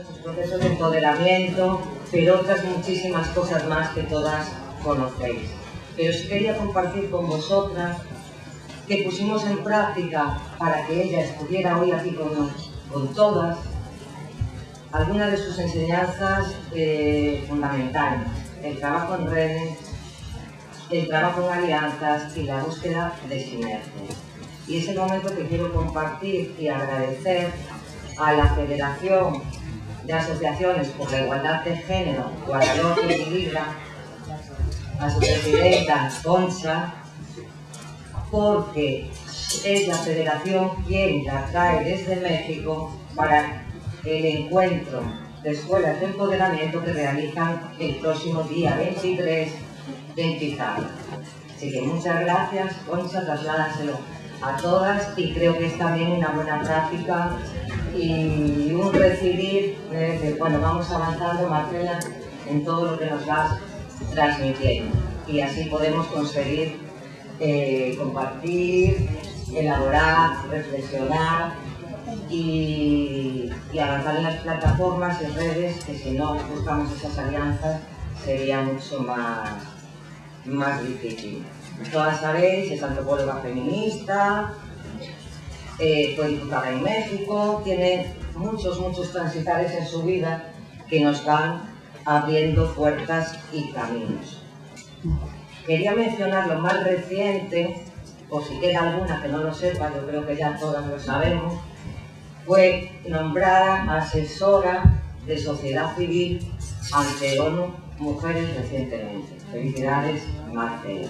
nuestros procesos de empoderamiento, pero otras muchísimas cosas más que todas conocéis. Pero sí quería compartir con vosotras que pusimos en práctica para que ella estuviera hoy aquí con todas algunas de sus enseñanzas fundamentales: el trabajo en redes, el trabajo en alianzas y la búsqueda de sinergias. Y es el momento que quiero compartir y agradecer a la Federación de Asociaciones por la Igualdad de Género, Guadalupe y Libra, a su presidenta Concha, porque es la federación quien la trae desde México para el encuentro de escuelas de empoderamiento que realizan el próximo día 23 de Intifada. Así que muchas gracias, Concha, trasládaselo a todas, y creo que es también una buena práctica y un recibir de, bueno, vamos avanzando, Marcela, en todo lo que nos vas transmitiendo, y así podemos conseguir compartir, elaborar, reflexionar y avanzar en las plataformas y redes, que si no buscamos esas alianzas sería mucho más difícil. Todas sabéis, es antropóloga feminista, fue diputada en México, tiene muchos transitares en su vida que nos van abriendo puertas y caminos. Quería mencionar lo más reciente, por si queda alguna que no lo sepa, yo creo que ya todas lo sabemos. Fue nombrada asesora de sociedad civil ante ONU Mujeres recientemente. Felicidades, Marcela.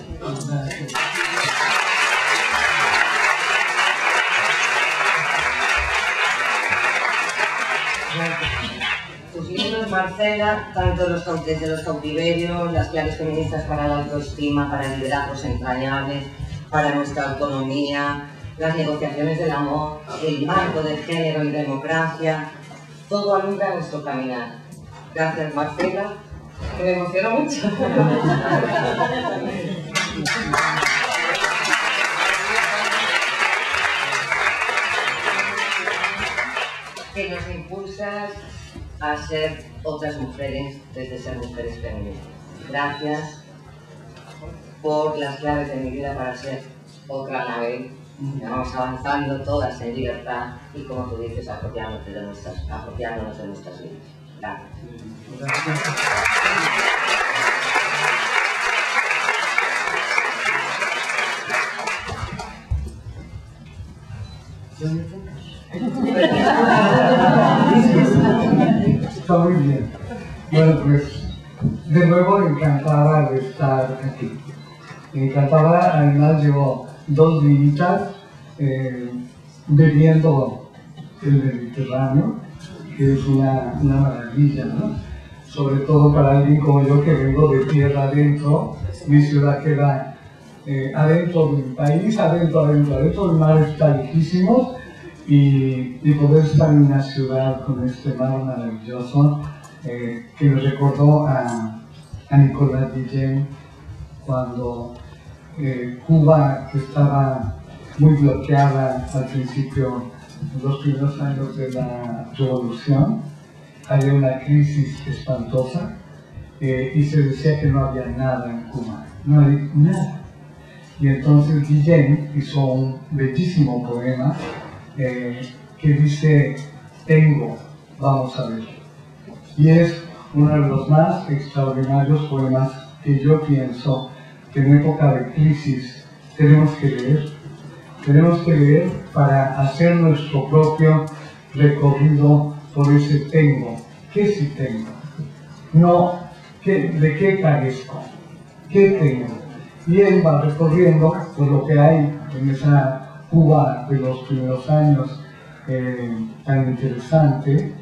Tus libros, Marcela, tanto desde los cautiverios, las claves feministas para la autoestima, para liderazgos entrañables, para nuestra autonomía, las negociaciones del amor, el marco de género y democracia, todo alumbra nuestro caminar. Gracias, Marcela, que me emocionó mucho. Que nos impulsas a ser otras mujeres desde ser mujeres feministas. Gracias por las claves de mi vida para ser otra Anabel. Vamos avanzando todas en libertad y, como tú dices, apropiándonos de nuestras vidas. Gracias. Está muy bien. Bueno, pues de nuevo encantada de estar aquí. Encantada, además llevo 2 días bebiendo el Mediterráneo, que es una maravilla, ¿no? Sobre todo para alguien como yo, que vengo de tierra adentro. Mi ciudad queda adentro de mi país, adentro. El mar está lejísimo, y poder estar en una ciudad con este mar maravilloso que me recordó a Nicolás Guillén cuando Cuba, que estaba muy bloqueada al principio, en los primeros años de la revolución, había una crisis espantosa y se decía que no había nada en Cuba, no hay nada. Y entonces Guillén hizo un bellísimo poema que dice: tengo, vamos a ver. Y es uno de los más extraordinarios poemas que yo pienso que en época de crisis tenemos que leer. Tenemos que leer para hacer nuestro propio recorrido por ese tengo. ¿Qué sí tengo? No, ¿de qué carezco? ¿Qué tengo? Y él va recorriendo por lo que hay en esa Cuba de los primeros años tan interesante,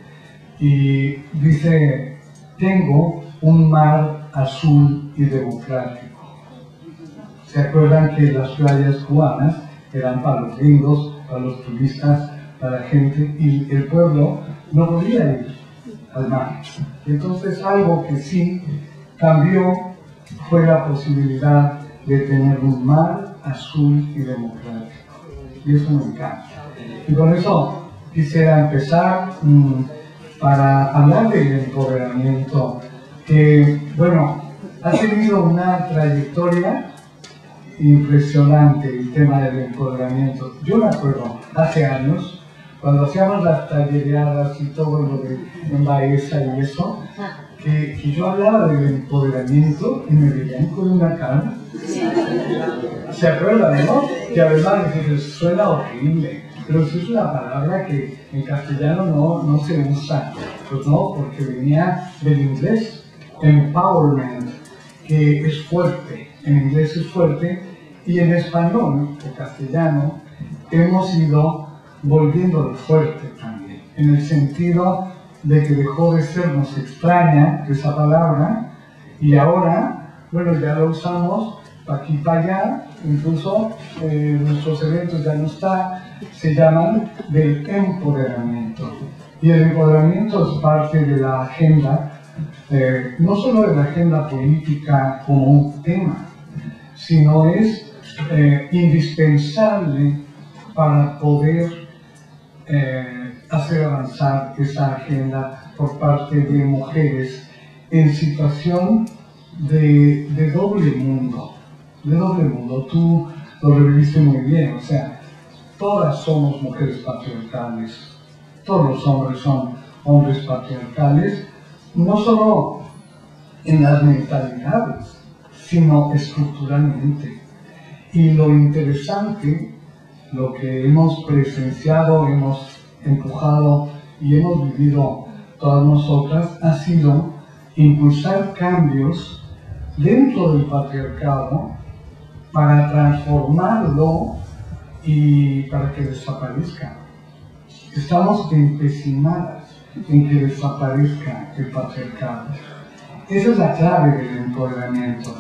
y dice: tengo un mar azul y democrático. ¿Se acuerdan que las playas cubanas eran para los gringos, para los turistas, para la gente, y el pueblo no podía ir al mar? Entonces, algo que sí cambió fue la posibilidad de tener un mar azul y democrático. Y eso me encanta. Y con eso quisiera empezar para hablar del empoderamiento, que, bueno, ha tenido una trayectoria impresionante el tema del empoderamiento. Yo me acuerdo, hace años, cuando hacíamos las tallereadas y todo lo de Baeza y eso, que yo hablaba del empoderamiento y me veían con una cara. ¿Se acuerdan, no? Que además suena horrible, pero eso es una palabra que en castellano no se usa. Pues no, porque venía del inglés, empowerment, que es fuerte. En inglés es fuerte, y en español o castellano hemos ido volviéndolo fuerte también, en el sentido de que dejó de sernos extraña esa palabra y ahora, bueno, ya lo usamos para aquí para allá, incluso nuestros eventos ya no está, se llaman del empoderamiento. Y el empoderamiento es parte de la agenda, no solo de la agenda política como un tema, sino es indispensable para poder hacer avanzar esa agenda por parte de mujeres en situación de doble mundo. Tú lo reviviste muy bien, o sea, todas somos mujeres patriarcales, todos los hombres son hombres patriarcales, no solo en las mentalidades, sino estructuralmente. Y lo interesante, lo que hemos presenciado, hemos empujado y hemos vivido todas nosotras, ha sido impulsar cambios dentro del patriarcado para transformarlo y para que desaparezca. Estamos empecinadas en que desaparezca el patriarcado. Esa es la clave del empoderamiento.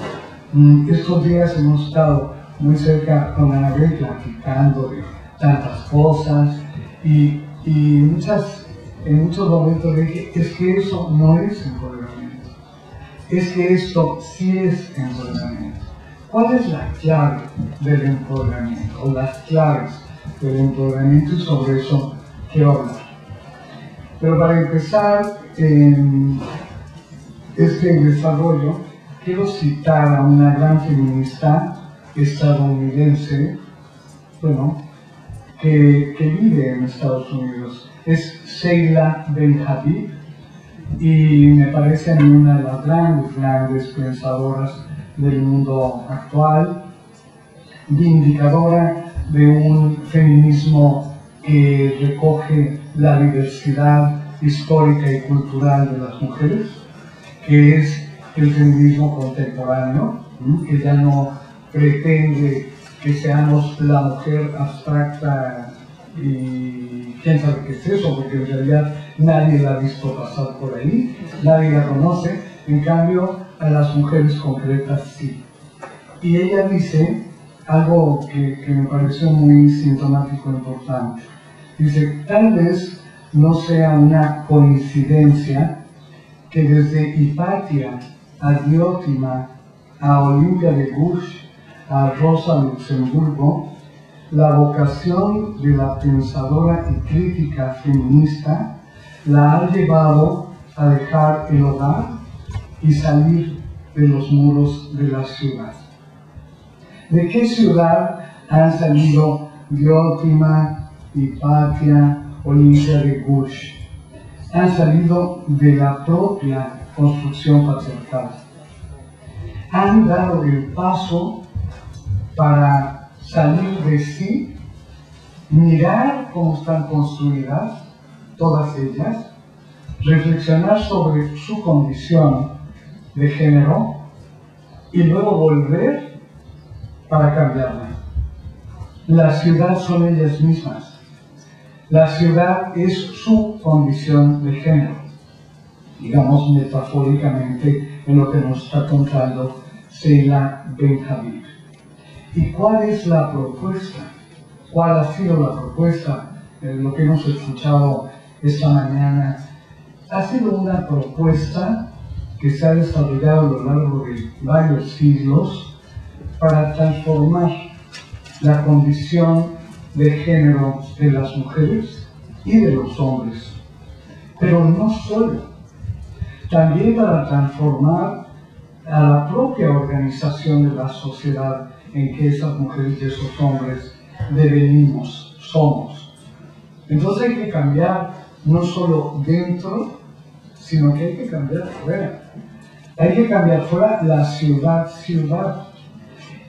Estos días hemos estado muy cerca con Anabel platicando de tantas cosas y en muchos momentos le dije, es que eso no es empoderamiento, es que esto sí es empoderamiento. ¿Cuál es la clave del empoderamiento? O las claves del empoderamiento, y sobre eso quiero hablar. Pero para empezar este desarrollo, quiero citar a una gran feminista estadounidense, bueno, que vive en Estados Unidos. Es Sheila Ben-Habib, y me parece a mí una de las grandes pensadoras del mundo actual, vindicadora de un feminismo que recoge la diversidad histórica y cultural de las mujeres, que es el feminismo contemporáneo, que ya no pretende que seamos la mujer abstracta y quién sabe qué es eso, porque en realidad nadie la ha visto pasar por ahí, nadie la conoce, en cambio a las mujeres concretas sí. Y ella dice algo que me pareció muy sintomático e importante. Dice, tal vez no sea una coincidencia que desde Hipatia a Diótima, a Olimpia de Gouges, a Rosa Luxemburgo, la vocación de la pensadora y crítica feminista la ha llevado a dejar el hogar y salir de los muros de la ciudad. ¿De qué ciudad han salido Diótima, Hipatia, Olimpia de Gouges? Han salido de la propia construcción patriarcal. Han dado el paso para salir de sí, mirar cómo están construidas todas ellas, reflexionar sobre su condición de género y luego volver para cambiarla. La ciudad son ellas mismas. La ciudad es su condición de género, digamos metafóricamente en lo que nos está contando Sheila Ben-Habib. ¿Y cuál es la propuesta? ¿Cuál ha sido la propuesta? Lo que hemos escuchado esta mañana ha sido una propuesta que se ha desarrollado a lo largo de varios siglos para transformar la condición de género de las mujeres y de los hombres. pero no solo, también para transformar a la propia organización de la sociedad en que esas mujeres y esos hombres devenimos, somos. Entonces hay que cambiar no solo dentro, sino que hay que cambiar fuera. Hay que cambiar fuera la ciudad.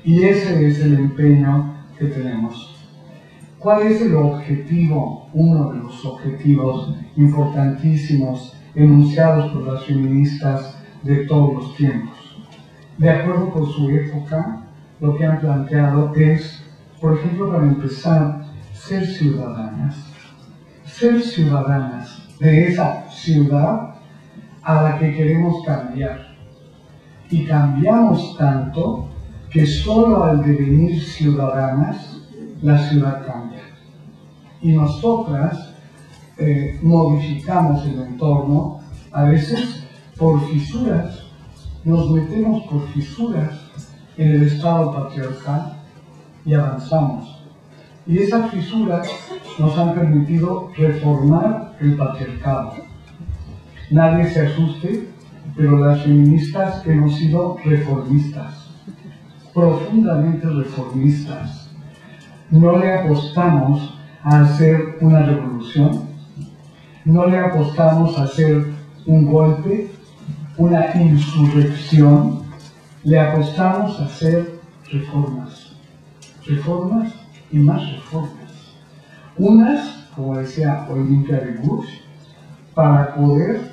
Y ese es el empeño que tenemos. ¿Cuál es el objetivo? Uno de los objetivos importantísimos enunciados por las feministas de todos los tiempos. De acuerdo con su época, lo que han planteado es, por ejemplo, para empezar, ser ciudadanas de esa ciudad a la que queremos cambiar. Y cambiamos tanto que solo al devenir ciudadanas, la ciudad cambia. Y nosotras modificamos el entorno, a veces por fisuras, nos metemos por fisuras en el estado patriarcal y avanzamos. Y esas fisuras nos han permitido reformar el patriarcado. Nadie se asuste, pero las feministas hemos sido reformistas, profundamente reformistas. No le apostamos a hacer una revolución, no le apostamos a hacer un golpe, una insurrección, le apostamos a hacer reformas y más reformas. Unas, como decía Olimpia de Bush, para poder,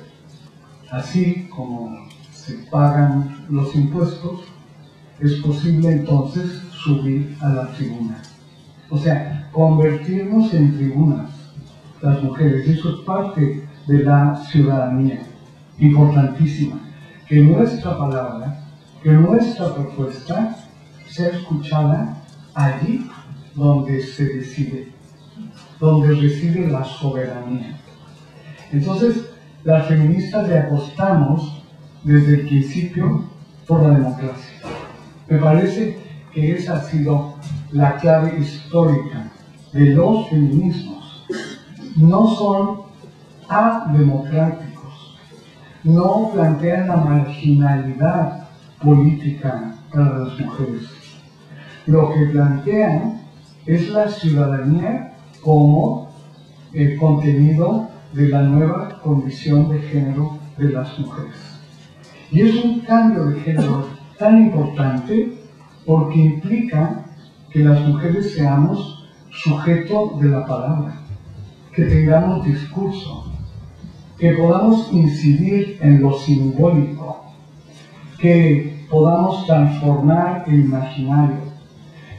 así como se pagan los impuestos, es posible entonces subir a la tribuna. O sea, convertirnos en tribunas, las mujeres. Eso es parte de la ciudadanía, importantísima. Que nuestra palabra, que nuestra propuesta sea escuchada allí donde se decide, donde reside la soberanía. Entonces, las feministas le apostamos desde el principio por la democracia. Me parece que esa ha sido la clave histórica de los feminismos. No son ademocráticos, no plantean la marginalidad política para las mujeres. Lo que plantean es la ciudadanía como el contenido de la nueva condición de género de las mujeres. Y es un cambio de género tan importante porque implica que las mujeres seamos sujeto de la palabra, que tengamos discurso, que podamos incidir en lo simbólico, que podamos transformar el imaginario,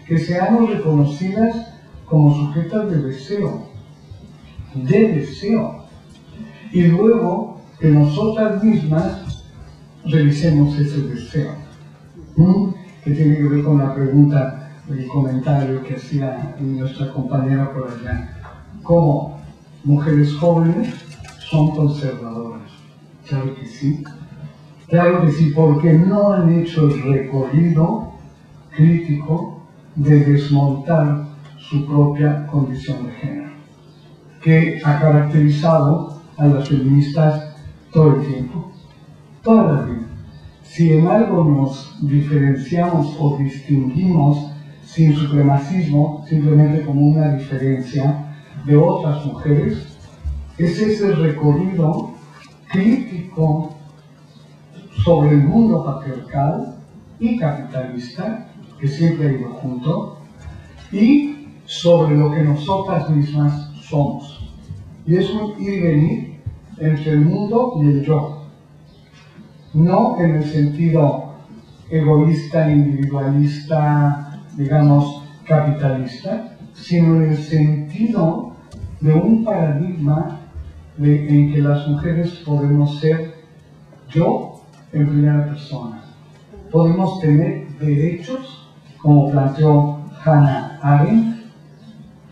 que seamos reconocidas como sujetas de deseo, y luego que nosotras mismas revisemos ese deseo, que tiene que ver con la pregunta, el comentario que hacía nuestra compañera por allá. ¿Cómo mujeres jóvenes son conservadoras? Claro que sí, porque no han hecho el recorrido crítico de desmontar su propia condición de género, que ha caracterizado a las feministas todo el tiempo, toda la vida. Si en algo nos diferenciamos o distinguimos sin supremacismo, simplemente como una diferencia de otras mujeres, es ese recorrido crítico sobre el mundo patriarcal y capitalista, que siempre ha ido junto, y sobre lo que nosotras mismas somos. Y es un ir y venir entre el mundo y el yo. No en el sentido egoísta, individualista, digamos, capitalista, sino en el sentido de un paradigma en que las mujeres podemos ser yo en primera persona. Podemos tener derechos, como planteó Hannah Arendt.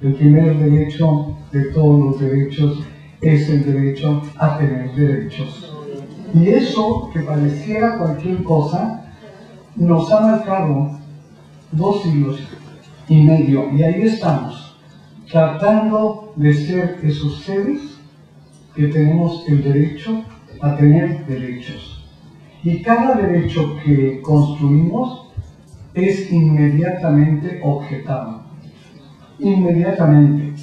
El primer derecho de todos los derechos es el derecho a tener derechos. Y eso, que pareciera cualquier cosa, nos ha marcado 2 siglos y medio. Y ahí estamos, tratando de ser esos seres que tenemos el derecho a tener derechos. Y cada derecho que construimos es inmediatamente objetado. Inmediatamente.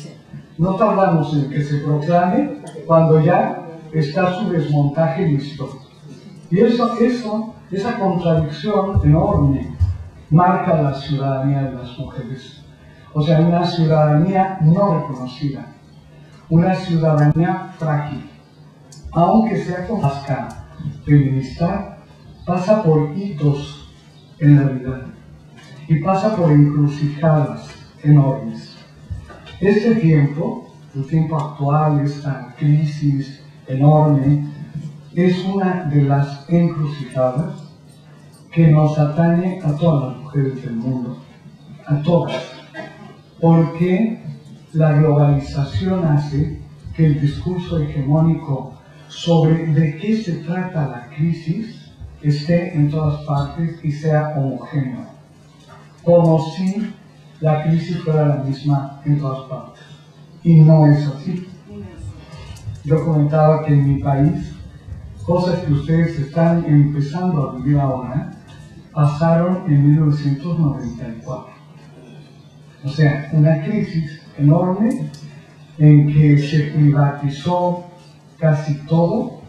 No tardamos en que se proclame cuando ya está su desmontaje listo. Y esa contradicción enorme marca la ciudadanía de las mujeres. O sea, una ciudadanía no reconocida, una ciudadanía frágil. Aunque sea con máscara feminista, pasa por hitos en la vida y pasa por encrucijadas enormes. Este tiempo, el tiempo actual, esta crisis enorme, es una de las encrucijadas que nos atañe a todas las mujeres del mundo, a todas, porque la globalización hace que el discurso hegemónico sobre de qué se trata la crisis esté en todas partes y sea homogéneo, como si la crisis fuera la misma en todas partes. Y no es así. Yo comentaba que en mi país, cosas que ustedes están empezando a vivir ahora, pasaron en 1994. O sea, una crisis enorme en que se privatizó casi todo,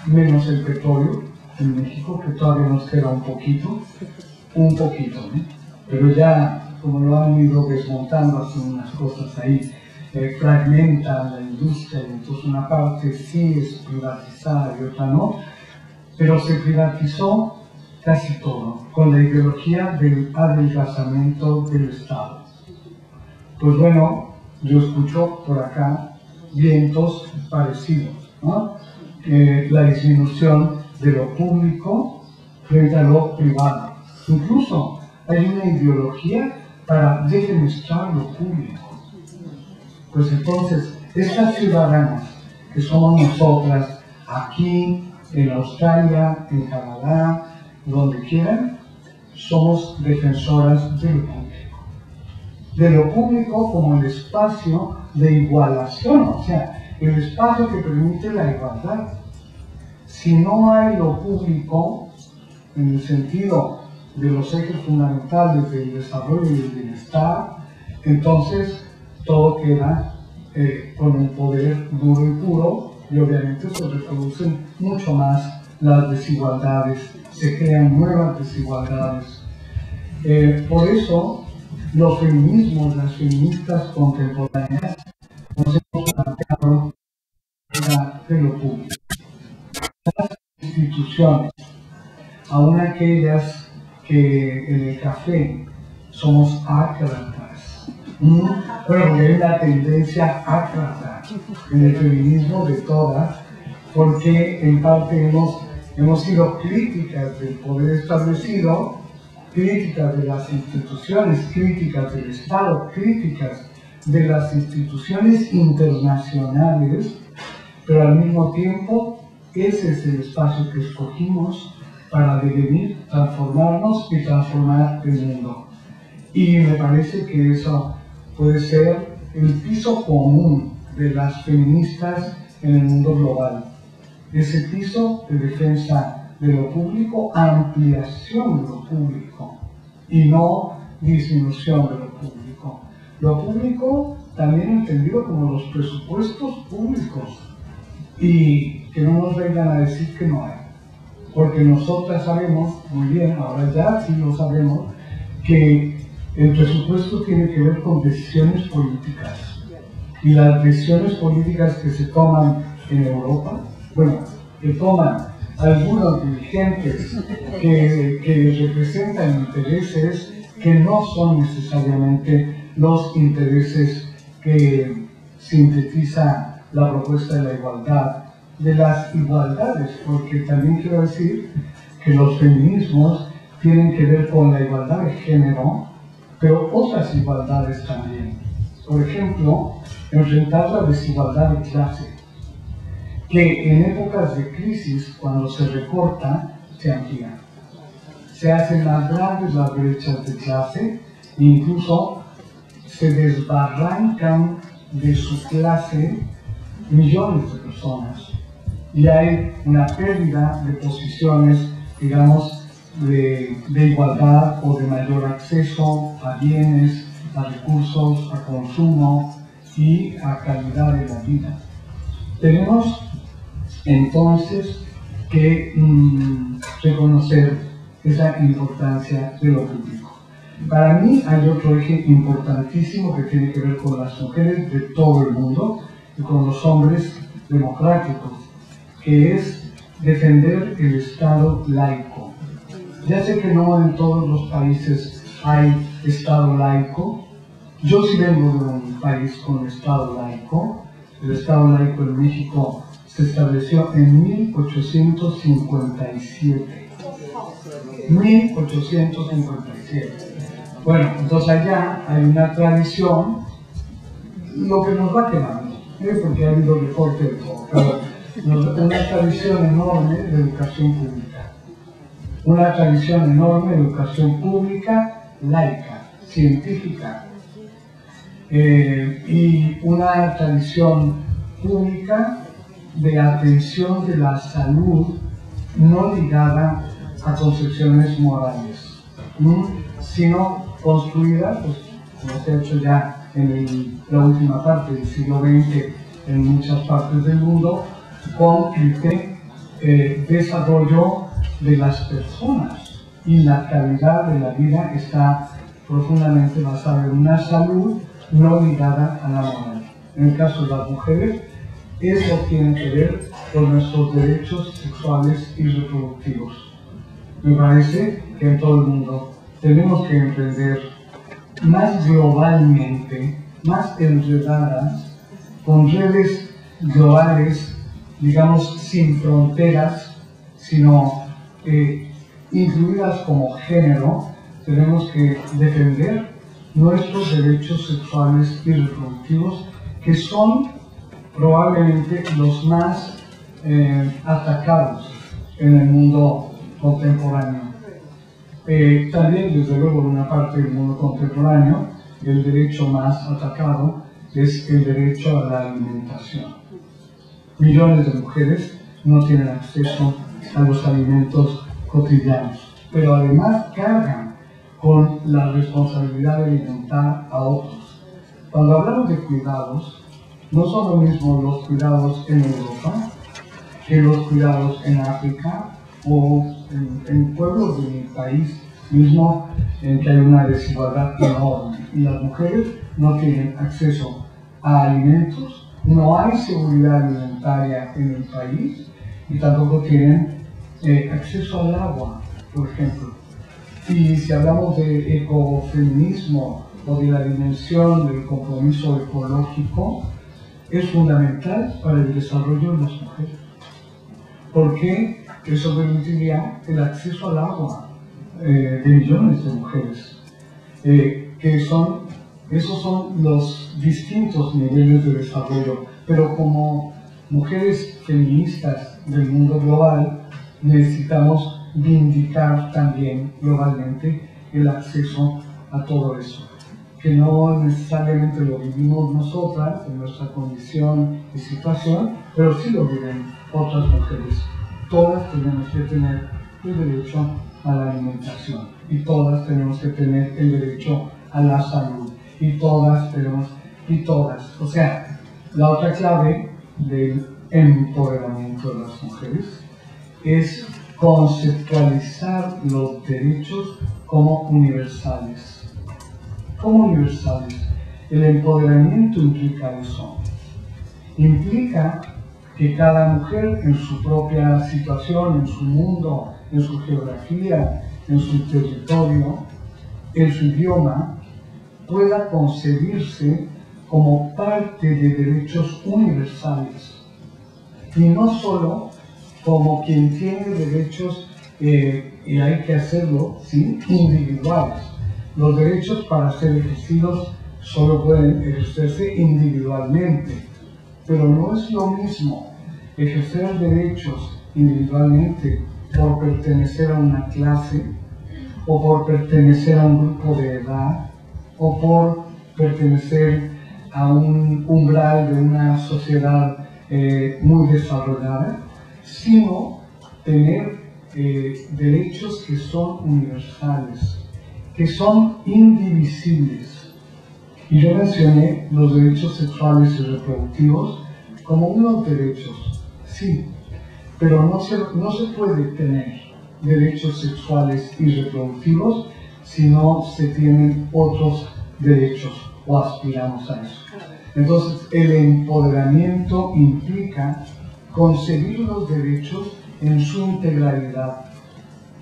menos el petróleo en México, que todavía nos queda un poquito, ¿eh? Pero ya, como lo han ido desmontando, hacen unas cosas ahí, fragmentan la industria, y entonces una parte sí es privatizada y otra no, pero se privatizó casi todo, con la ideología del adelgazamiento del Estado. Pues bueno, yo escucho por acá vientos parecidos, ¿no? La disminución de lo público frente a lo privado. Incluso hay una ideología para defenestrar lo público. Pues entonces, estas ciudadanas que somos nosotras, aquí, en Australia, en Canadá, donde quieran, somos defensoras de lo público. De lo público como el espacio de igualación, o sea, el espacio que permite la igualdad. Si no hay lo público, en el sentido de los ejes fundamentales del desarrollo y del bienestar, entonces todo queda con un poder duro y puro, y obviamente se reproducen mucho más las desigualdades, se crean nuevas desigualdades. Por eso, los feminismos, las feministas contemporáneas, nos hemos planteado de lo público. Las instituciones, aun aquellas que en el café somos ácratas, pero hay una tendencia ácrata en el feminismo de todas, porque en parte hemos sido críticas del poder establecido, críticas de las instituciones, críticas del Estado, críticas de las instituciones internacionales, pero al mismo tiempo ese es el espacio que escogimos para devenir, transformarnos y transformar el mundo. Y me parece que eso puede ser el piso común de las feministas en el mundo global. Ese piso de defensa de lo público, ampliación de lo público y no disminución de lo público. Lo público también entendido como los presupuestos públicos, y que no nos vengan a decir que no hay, porque nosotras sabemos muy bien, ahora ya sí lo sabemos, que el presupuesto tiene que ver con decisiones políticas, y las decisiones políticas que se toman en Europa, bueno, que toman algunos dirigentes que representan intereses que no son necesariamente los intereses que sintetiza la propuesta de la igualdad, de las igualdades, porque también quiero decir que los feminismos tienen que ver con la igualdad de género, pero otras igualdades también. Por ejemplo, enfrentar la desigualdad de clase, que en épocas de crisis, cuando se recorta, se amplía. Se hacen más grandes las brechas de clase e incluso se desbarrancan de su clase millones de personas y hay una pérdida de posiciones, digamos, de igualdad o de mayor acceso a bienes, a recursos, a consumo y a calidad de la vida. Tenemos entonces que reconocer esa importancia de lo público. Para mí hay otro eje importantísimo que tiene que ver con las mujeres de todo el mundo y con los hombres democráticos, que es defender el Estado laico. Ya sé que no en todos los países hay Estado laico. Yo sí vengo de un país con Estado laico. El Estado laico en México se estableció en 1857. 1857. Bueno, entonces allá hay una tradición, lo que nos va quemando, porque ha habido recorte de todo, pero una tradición enorme de educación pública. Una tradición enorme de educación pública, laica, científica. Y una tradición pública de atención de la salud no ligada a concepciones morales, sino construida, pues, como se ha hecho ya en la última parte del siglo XX en muchas partes del mundo, con el desarrollo de las personas, y la calidad de la vida está profundamente basada en una salud no ligada a la moral. En el caso de las mujeres, eso tiene que ver con nuestros derechos sexuales y reproductivos. Me parece que en todo el mundo tenemos que emprender más globalmente, más enredadas, con redes globales, digamos, sin fronteras, sino incluidas como género. Tenemos que defender nuestros derechos sexuales y reproductivos, que son probablemente los más atacados en el mundo contemporáneo. También, desde luego, en una parte del mundo contemporáneo, el derecho más atacado es el derecho a la alimentación. Millones de mujeres no tienen acceso a los alimentos cotidianos, pero además cargan con la responsabilidad de alimentar a otros. Cuando hablamos de cuidados, no son lo mismo los cuidados en Europa que los cuidados en África o en pueblos de mi país mismo, en que hay una desigualdad enorme y las mujeres no tienen acceso a alimentos, no hay seguridad alimentaria en el país y tampoco tienen acceso al agua, por ejemplo. Y si hablamos de ecofeminismo o de la dimensión del compromiso ecológico, es fundamental para el desarrollo de las mujeres, porque eso permitiría el acceso al agua de millones de mujeres, esos son los distintos niveles de desarrollo, pero como mujeres feministas del mundo global necesitamos vindicar también globalmente el acceso a todo eso, que no necesariamente lo vivimos nosotras en nuestra condición y situación, pero sí lo viven otras mujeres. Todas tenemos que tener el derecho a la alimentación y todas tenemos que tener el derecho a la salud y todas, o sea, la otra clave del empoderamiento de las mujeres es conceptualizar los derechos como universales. Como universales. El empoderamiento implica eso. Implica que cada mujer en su propia situación, en su mundo, en su geografía, en su territorio, en su idioma, pueda concebirse como parte de derechos universales y no solo como quien tiene derechos, y hay que hacerlo, ¿sí?, individuales. Los derechos para ser ejercidos solo pueden ejercerse individualmente, pero no es lo mismo ejercer derechos individualmente por pertenecer a una clase, o por pertenecer a un grupo de edad, o por pertenecer a un umbral de una sociedad muy desarrollada, sino tener derechos que son universales, que son indivisibles. Y yo mencioné los derechos sexuales y reproductivos como unos derechos, sí, pero no se puede tener derechos sexuales y reproductivos si no se tienen otros derechos o aspiramos a eso. Entonces, el empoderamiento implica conseguir los derechos en su integralidad,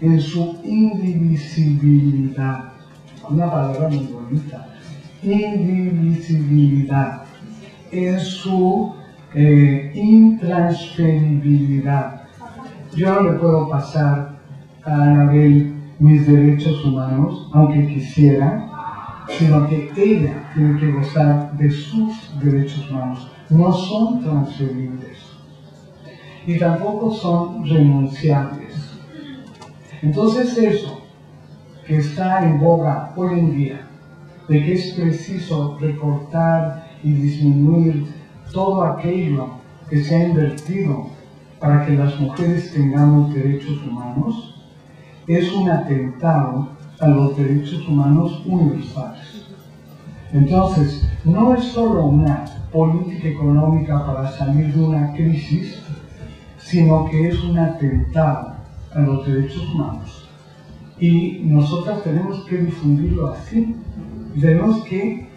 en su indivisibilidad. Una palabra muy bonita. Indivisibilidad. En su intransferibilidad. Yo no le puedo pasar a Anabel mis derechos humanos, aunque quisiera, sino que ella tiene que gozar de sus derechos humanos. No son transferibles y tampoco son renunciables. Entonces eso que está en boga hoy en día, de que es preciso recortar y disminuir todo aquello que se ha invertido para que las mujeres tengamos derechos humanos, es un atentado a los derechos humanos universales. Entonces, no es solo una política económica para salir de una crisis, sino que es un atentado a los derechos humanos. Y nosotras tenemos que difundirlo así. Tenemos que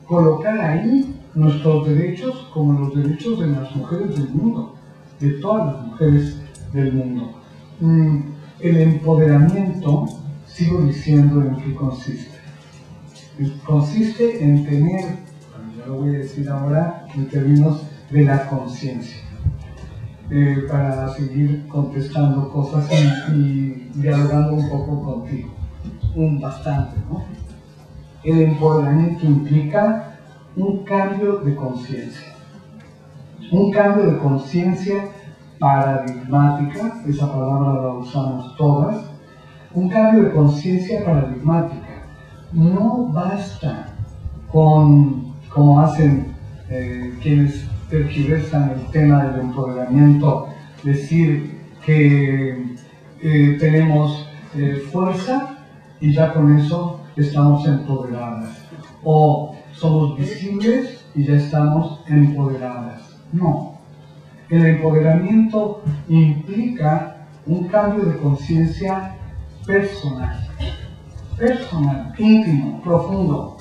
colocar ahí nuestros derechos como los derechos de las mujeres del mundo, de todas las mujeres del mundo. El empoderamiento, sigo diciendo en qué consiste. Consiste en tener, yo lo voy a decir ahora en términos de la conciencia, para seguir contestando cosas y dialogando un poco contigo, bastante, ¿no? El empoderamiento implica un cambio de conciencia, un cambio de conciencia paradigmática, esa palabra la usamos todas, un cambio de conciencia paradigmática. No basta con, como hacen quienes tergiversan el tema del empoderamiento, decir que tenemos fuerza y ya con eso estamos empoderadas, o somos visibles y ya estamos empoderadas. No. El empoderamiento implica un cambio de conciencia personal, íntimo, profundo,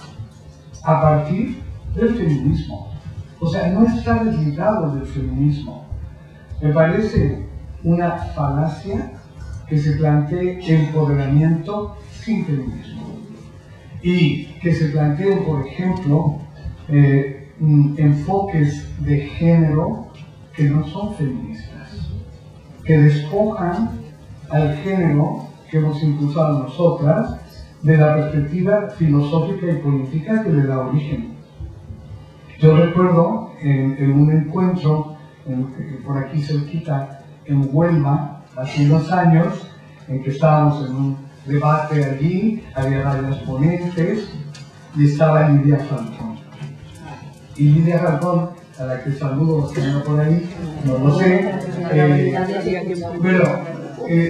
a partir del feminismo. O sea, no está desligado del feminismo. Me parece una falacia que se plantee empoderamiento sin feminismo y que se planteen, por ejemplo, enfoques de género que no son feministas, que despojan al género que hemos impulsado nosotras de la perspectiva filosófica y política que le da origen. Yo recuerdo en un encuentro por aquí cerquita en Huelva, hace unos años, en que estábamos en un debate allí, había varias ponentes y estaba Lidia Falcón. Y Lidia Falcón, a la que saludo si anda por ahí, no lo sé, pero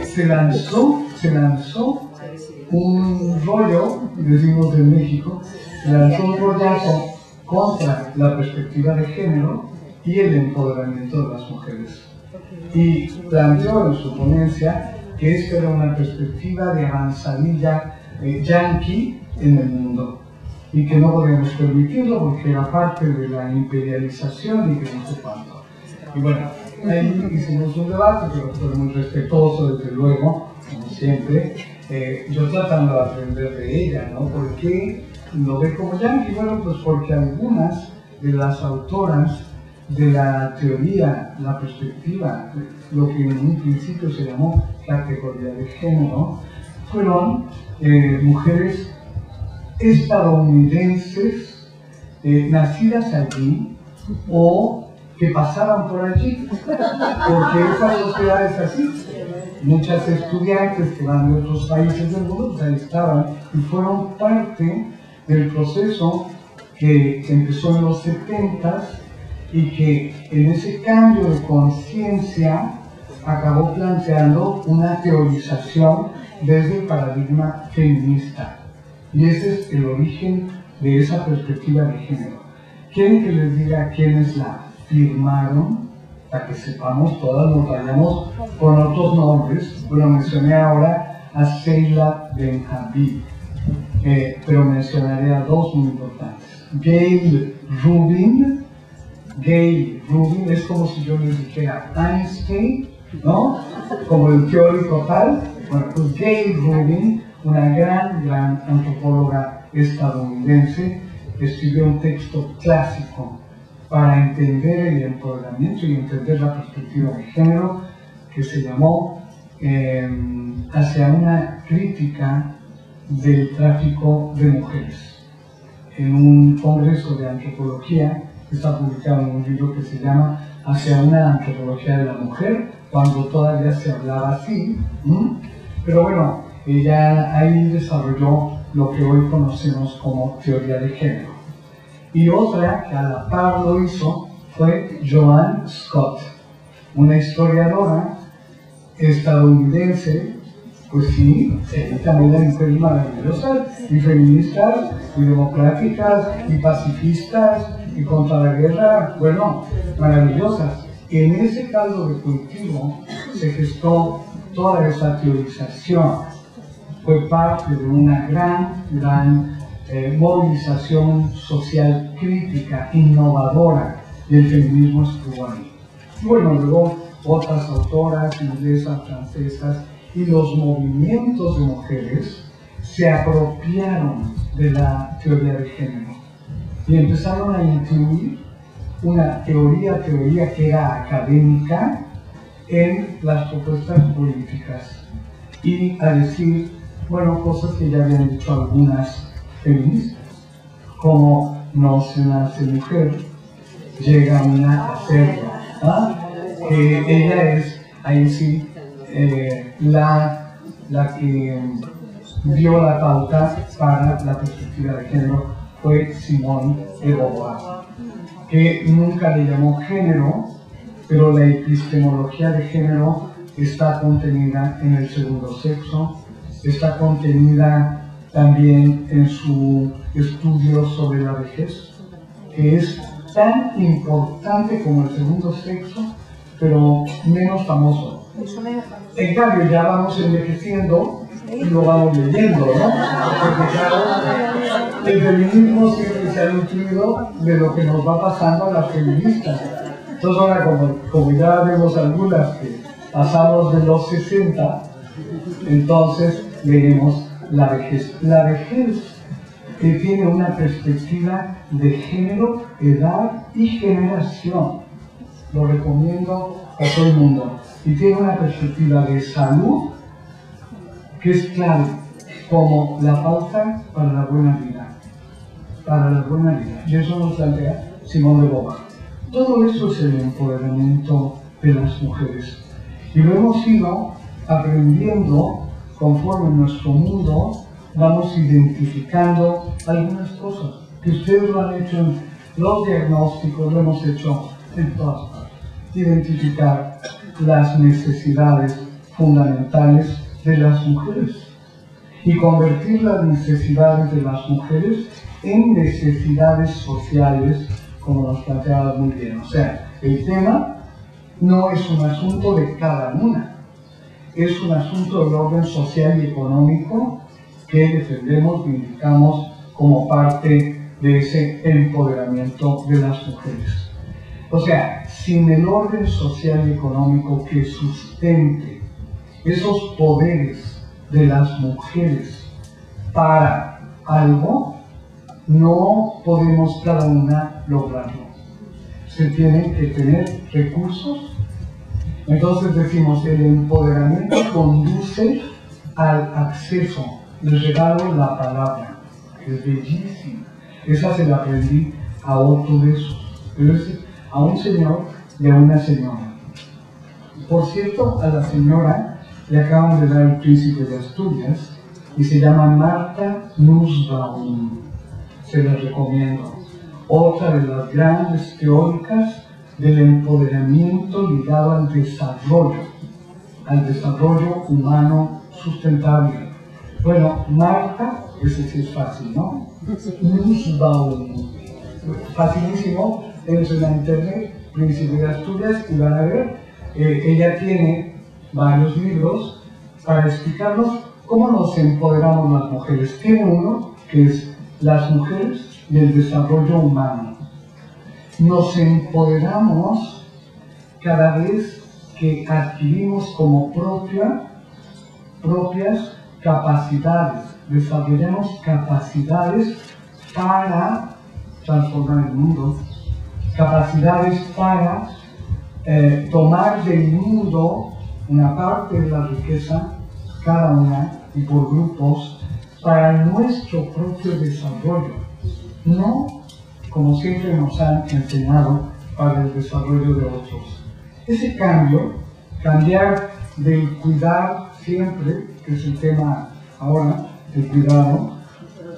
se lanzó un rollo, decimos en México, se lanzó un rollazo contra la perspectiva de género y el empoderamiento de las mujeres. Y planteó en su ponencia que esta era una perspectiva de avanzadilla yanqui en el mundo y que no podíamos permitirlo porque era parte de la imperialización y que no sé cuánto. Y bueno, ahí hicimos un debate, pero fue muy respetuoso, desde luego, como siempre, yo tratando de aprender de ella, ¿no? ¿Por qué lo ve como yanqui? Bueno, pues porque algunas de las autoras de la teoría, la perspectiva, lo que en un principio se llamó categoría de género, fueron mujeres estadounidenses nacidas allí o que pasaban por allí, porque esa sociedad es así. Muchas estudiantes que van de otros países del mundo, pues ahí estaban y fueron parte del proceso que empezó en los 70s y que en ese cambio de conciencia acabó planteando una teorización desde el paradigma feminista. Y ese es el origen de esa perspectiva de género. ¿Quieren que les diga quiénes la firmaron? Para que sepamos, todas nos vayamos con otros nombres. Bueno, mencioné ahora a Sheila Benhabib, pero mencionaré a dos muy importantes. Gayle Rubin. Gayle Rubin es como si yo les dijera Einstein, ¿no? Como el teórico tal. Bueno, pues Gayle Rubin, una gran antropóloga estadounidense, escribió un texto clásico para entender el empoderamiento y entender la perspectiva de género, que se llamó Hacia una crítica del tráfico de mujeres, en un congreso de antropología que está publicado en un libro que se llama Hacia una antropología de la mujer, cuando todavía se hablaba así, pero bueno, ella ahí desarrolló lo que hoy conocemos como teoría de género. Y otra que a la par lo hizo fue Joan Scott, una historiadora estadounidense, pues sí, también de mujeres maravillosas, y feministas, y democráticas, y pacifistas, y contra la guerra, bueno, maravillosas. En ese caldo de cultivo se gestó toda esa teorización. Fue parte de una gran movilización social crítica, innovadora del feminismo estuvo ahí. Bueno, luego otras autoras inglesas, francesas y los movimientos de mujeres se apropiaron de la teoría de género y empezaron a incluir una teoría que era académica en las propuestas políticas y a decir, bueno, cosas que ya habían dicho algunas feministas, como no se nace mujer, llega una a serlo, que ella es, ahí sí, la que dio la pauta para la perspectiva de género fue Simone de Beauvoir, que nunca le llamó género, pero la epistemología de género está contenida en el segundo sexo, está contenida también en su estudio sobre la vejez, que es tan importante como el segundo sexo, pero menos famoso. En cambio, ya vamos envejeciendo y lo vamos leyendo, ¿no? Porque claro, el feminismo siempre se ha nutrido de lo que nos va pasando a las feministas. Entonces ahora, como ya vemos algunas que pasamos de los 60, entonces leemos la vejez. La vejez que tiene una perspectiva de género, edad y generación. Lo recomiendo a todo el mundo. Y tiene una perspectiva de salud que es clave, como la pauta para la buena vida. Para la buena vida. Y eso nos plantea Simone de Beauvoir. Todo eso es el empoderamiento de las mujeres. Y lo hemos ido aprendiendo conforme nuestro mundo vamos identificando algunas cosas que ustedes lo han hecho en los diagnósticos, lo hemos hecho en todas partes. Identificar las necesidades fundamentales de las mujeres y convertir las necesidades de las mujeres en necesidades sociales, como nos planteaba muy bien. O sea, el tema no es un asunto de cada una, es un asunto del orden social y económico que defendemos, vindicamos como parte de ese empoderamiento de las mujeres. O sea, sin el orden social y económico que sustente esos poderes de las mujeres para algo, no podemos cada una lograrlo. Se tienen que tener recursos. Entonces decimos, el empoderamiento conduce al acceso. Les regalo la palabra, que es bellísima. Esa se la aprendí a otro de esos, pero es a un señor y a una señora. Por cierto, a la señora le acaban de dar el Príncipe de Asturias y se llama Martha Nussbaum. Se la recomiendo. Otra de las grandes teóricas del empoderamiento ligado al desarrollo humano sustentable. Bueno, Marta, ese sí es fácil, ¿no? Nussbaum, facilísimo, entren a internet, Príncipe de Asturias, y van a ver, ella tiene varios libros para explicarnos cómo nos empoderamos las mujeres. Tiene uno que es Las mujeres y el desarrollo humano. Nos empoderamos cada vez que adquirimos como propias capacidades, desarrollamos capacidades para transformar el mundo, capacidades para tomar del mundo una parte de la riqueza, cada una y por grupos, para nuestro propio desarrollo, no como siempre nos han enseñado para el desarrollo de otros. Ese cambio, cambiar del cuidar siempre, que es el tema ahora, el cuidado,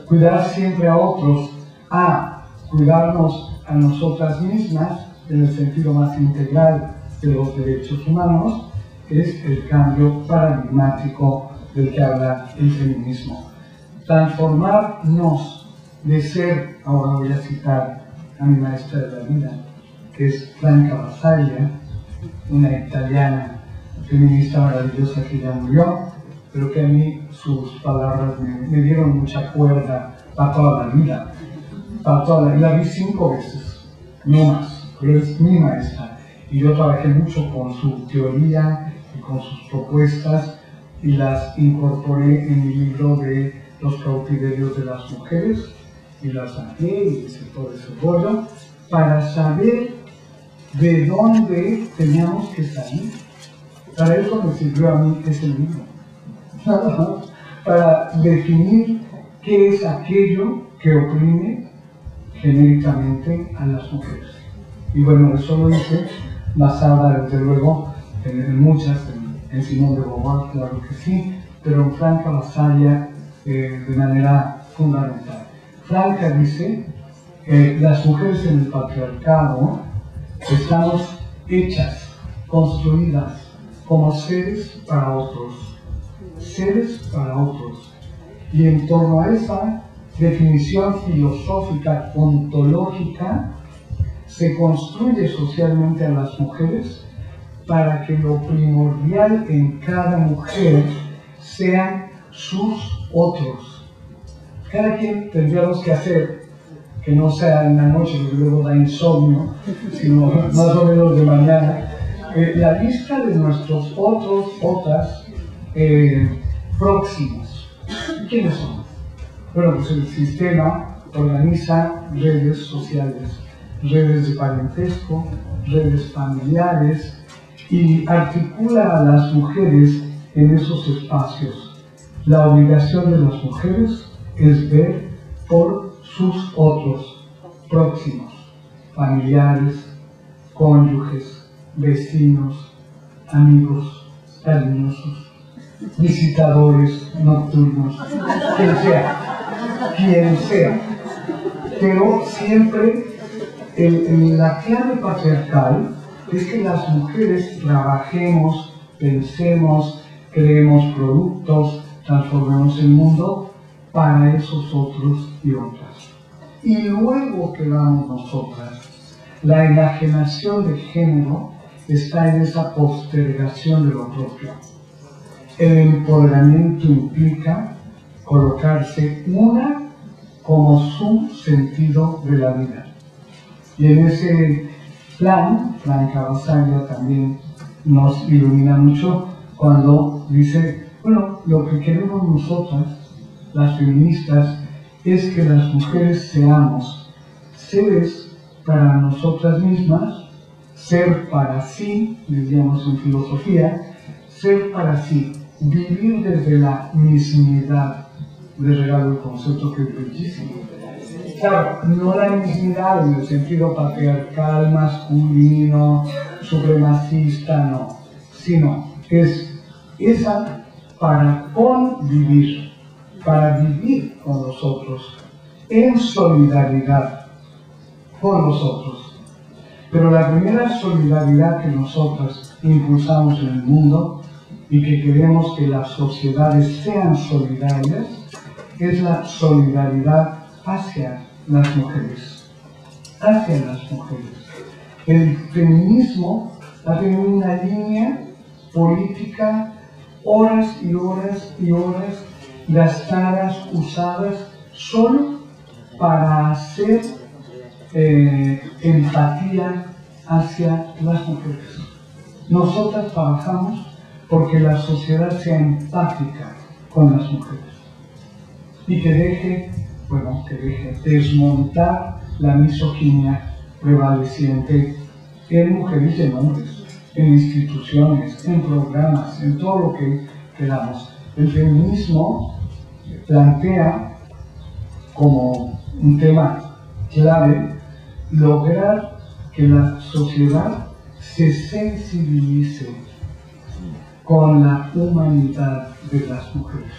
cuidar siempre a otros, a cuidarnos a nosotras mismas, en el sentido más integral de los derechos humanos, es el cambio paradigmático del que habla el feminismo. Transformarnos de ser, ahora voy a citar a mi maestra de la vida, que es Franca Basaglia, una italiana feminista maravillosa que ya murió, pero que a mí sus palabras me dieron mucha cuerda para toda la vida. La vi 5 veces, no más, pero es mi maestra. Y yo trabajé mucho con su teoría y con sus propuestas y las incorporé en mi libro de Los cautiverios de las mujeres y las amplié y hice todo ese rollo para saber de dónde teníamos que salir. Para eso me sirvió a mí ese libro, para definir qué es aquello que oprime genéricamente a las mujeres. Y bueno, eso lo hice basada desde luego en muchas, en Simone de Beauvoir, claro que sí, pero en Franca Basaglia de manera fundamental. Franca dice, las mujeres en el patriarcado estamos hechas, construidas como seres para otros, y en torno a esa definición filosófica, ontológica, se construye socialmente a las mujeres para que lo primordial en cada mujer sean sus otros. Cada quien tendríamos que hacer, que no sea en la noche, porque luego da insomnio, sino más o menos de mañana, la lista de nuestros otras próximos. ¿Quiénes son? Bueno, pues el sistema organiza redes sociales, redes de parentesco, redes familiares, y articula a las mujeres en esos espacios. La obligación de las mujeres es ver por sus otros próximos, familiares, cónyuges, vecinos, amigos, cariñosos, visitadores nocturnos, quien sea. Pero siempre la clave patriarcal es que las mujeres trabajemos, pensemos, creemos productos, transformemos el mundo para esos otros y otras. Y luego quedamos nosotras. La enajenación de género está en esa postergación de lo propio. El empoderamiento implica colocarse una como su sentido de la vida. Y en ese plan, Franca Basaglia también nos ilumina mucho cuando dice, bueno, lo que queremos nosotras, las feministas, es que las mujeres seamos seres para nosotras mismas, ser para sí, diríamos en filosofía, ser para sí, vivir desde la mismidad. Les regalo el concepto que es bellísimo. Claro, no la mismidad en el sentido patriarcal, masculino, supremacista, no, sino es esa para convivir, para vivir con los otros, en solidaridad con los otros. Pero la primera solidaridad que nosotros impulsamos en el mundo y que queremos que las sociedades sean solidarias es la solidaridad hacia las mujeres. Hacia las mujeres. El feminismo ha tenido una línea política, horas y horas y horas gastadas, usadas solo para hacer empatía hacia las mujeres. Nosotras trabajamos porque la sociedad sea empática con las mujeres y que deje desmontar la misoginia prevaleciente en mujeres y en hombres, en instituciones, en programas, en todo lo que queramos. El feminismo plantea como un tema clave lograr que la sociedad se sensibilice con la humanidad de las mujeres.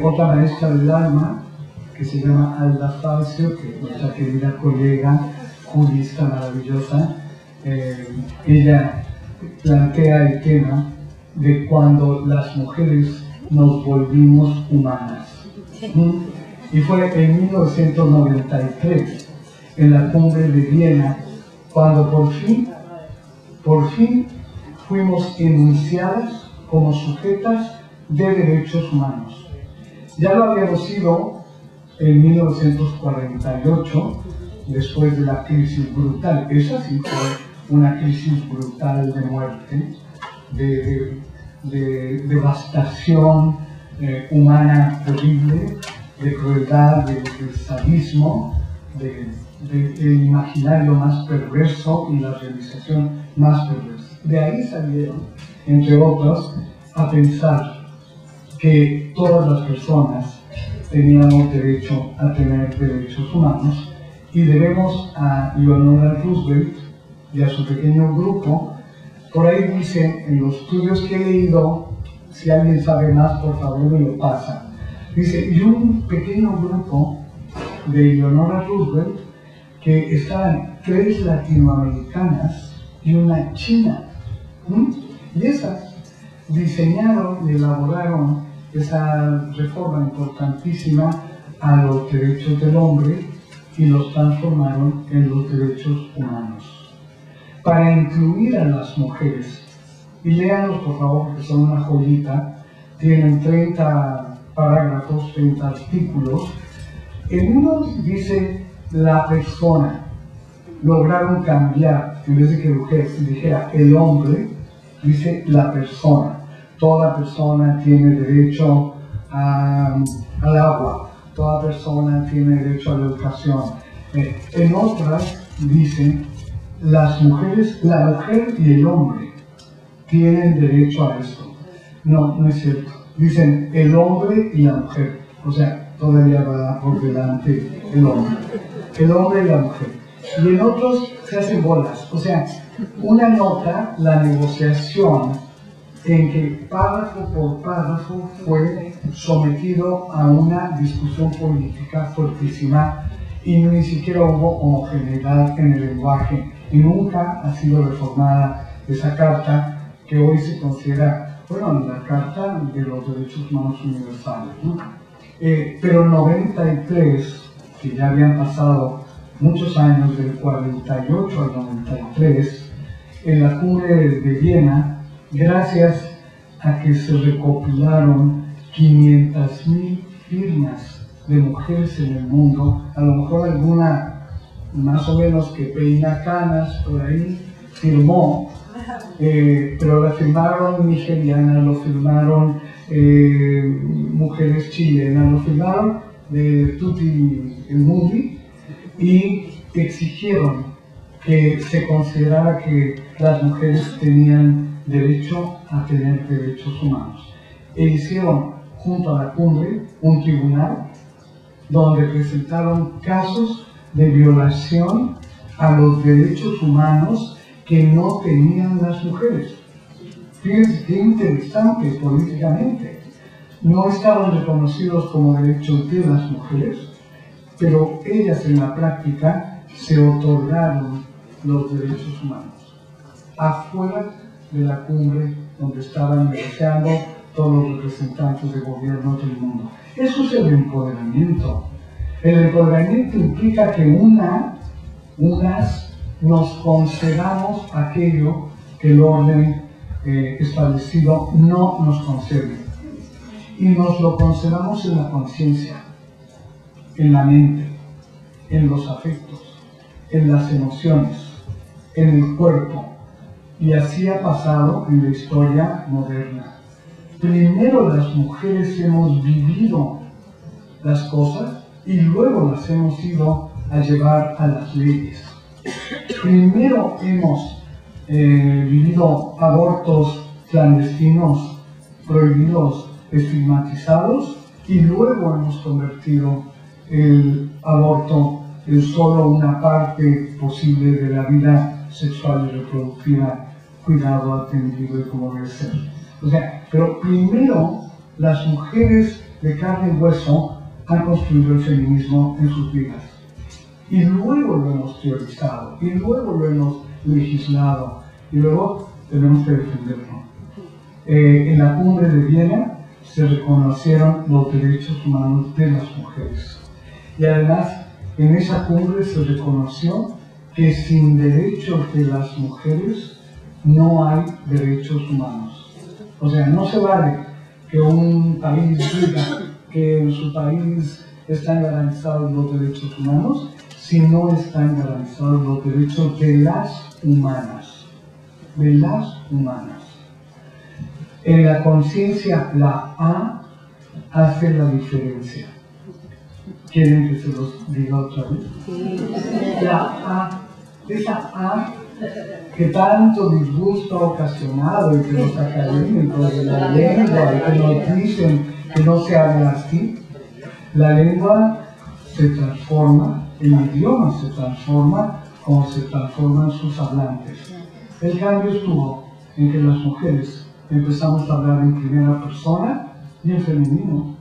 Otra maestra del alma, que se llama Alda Falcio, que es nuestra querida colega jurista maravillosa, ella plantea el tema de cuando las mujeres nos volvimos humanas. Y fue en 1993, en la cumbre de Viena, cuando por fin fuimos enunciadas como sujetas de derechos humanos. Ya lo habíamos sido en 1948, después de la crisis brutal. Esa sí fue una crisis brutal de muerte, de devastación humana terrible, de crueldad, de sadismo, del imaginario más perverso y la realización más perversa. De ahí salieron, entre otros, a pensar que todas las personas teníamos derecho a tener derechos humanos y debemos a Eleanor Roosevelt y a su pequeño grupo. Por ahí dice, en los estudios que he leído, si alguien sabe más, por favor me lo pasa. Dice, y un pequeño grupo de Eleanor Roosevelt que estaban 3 latinoamericanas y una china. Y esas diseñaron y elaboraron esa reforma importantísima a los derechos del hombre y los transformaron en los derechos humanos. Para incluir a las mujeres, y léanlos por favor, porque son una joyita, tienen 30 parágrafos, 30 artículos. En uno dice la persona, lograron cambiar, en vez de que dijera el hombre, dice la persona. Toda persona tiene derecho al agua, toda persona tiene derecho a la educación. En otras dicen las mujeres, la mujer y el hombre tienen derecho a esto. No es cierto. Dicen el hombre y la mujer, o sea, todavía va por delante el hombre y la mujer. Y en otros se hacen bolas, o sea, una nota, la negociación en que párrafo por párrafo fue sometido a una discusión política fuertísima y ni siquiera hubo homogeneidad en el lenguaje y nunca ha sido reformada esa carta que hoy se considera, la Carta de los Derechos Humanos Universales, ¿no? Pero en 93, que ya habían pasado muchos años, del 48 al 93, en la cumbre de Viena, gracias a que se recopilaron 500.000 firmas de mujeres en el mundo, a lo mejor alguna más o menos que peina canas por ahí firmó, pero la firmaron nigerianas, lo firmaron mujeres chilenas, lo firmaron de tutti el mundi y exigieron que se considerara que las mujeres tenían derecho a tener derechos humanos. E hicieron junto a la cumbre un tribunal donde presentaron casos de violación a los derechos humanos que no tenían las mujeres. Fíjense qué interesante políticamente. No estaban reconocidos como derechos de las mujeres, pero ellas en la práctica se otorgaron los derechos humanos, afuera de la cumbre donde estaban negociando todos los representantes de gobierno del mundo. Eso es el empoderamiento. El empoderamiento implica que unas nos concedamos aquello que el orden establecido no nos concede. Y nos lo concedamos en la conciencia, en la mente, en los afectos, en las emociones, en el cuerpo. Y así ha pasado en la historia moderna. Primero las mujeres hemos vivido las cosas y luego las hemos ido a llevar a las leyes. Primero hemos vivido abortos clandestinos, prohibidos, estigmatizados, y luego hemos convertido el aborto en solo una parte posible de la vida sexual y reproductiva, cuidado, atendido y como debe ser. O sea, pero primero las mujeres de carne y hueso han construido el feminismo en sus vidas. Y luego lo hemos teorizado, y luego lo hemos legislado, y luego tenemos que defenderlo. En la cumbre de Viena se reconocieron los derechos humanos de las mujeres. Y además, en esa cumbre se reconoció que sin derechos de las mujeres no hay derechos humanos. O sea, no se vale que un país diga que en su país están garantizados los derechos humanos si no están garantizados los derechos de las humanas. De las humanas. En la conciencia, la A hace la diferencia. ¿Quieren que se los diga otra vez? La A, esa A que tanto disgusto ha ocasionado y que los académicos de la lengua y que nos dicen que no se habla así, la lengua se transforma, el idioma se transforma como se transforman sus hablantes. El cambio estuvo en que las mujeres empezamos a hablar en primera persona y en femenino.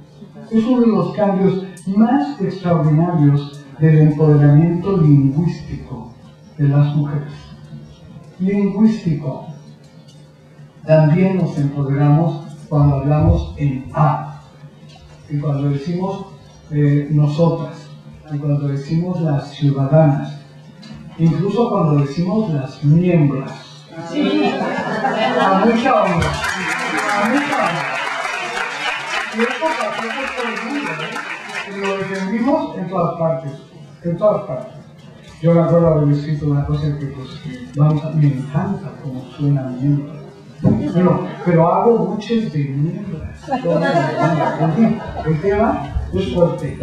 Es uno de los cambios más extraordinarios del empoderamiento lingüístico de las mujeres. Lingüístico. También nos empoderamos cuando hablamos en A. Y cuando decimos nosotras. Y cuando decimos las ciudadanas. Incluso cuando decimos las miembros. Sí. A mucha honra. A mucha honra. Y esto pasó por todo el mundo, y lo defendimos en todas partes. En todas partes. Yo me acuerdo haber escrito una cosa que me encanta como suena miembro. Pero hago muchas de miembros. El tema es fuerte.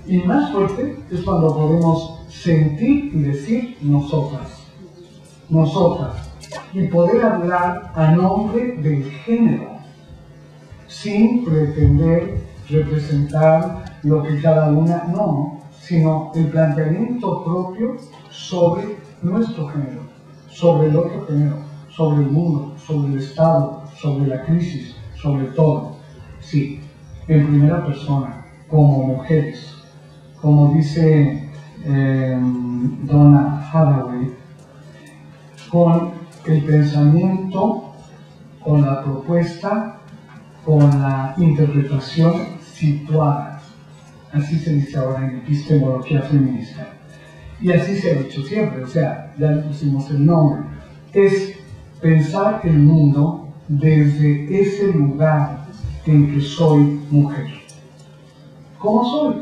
Y más fuerte es cuando podemos sentir y decir nosotras. Nosotras. Y poder hablar a nombre del género, sin pretender representar lo que cada una, no, sino el planteamiento propio sobre nuestro género, sobre el otro género, sobre el mundo, sobre el Estado, sobre la crisis, sobre todo. Sí, en primera persona, como mujeres. Como dice Donna Haraway, con el pensamiento, con la propuesta, con la interpretación situada. Así se dice ahora en epistemología feminista. Y así se ha dicho siempre, o sea, ya le pusimos el nombre. Es pensar el mundo desde ese lugar en que soy mujer. ¿Cómo soy?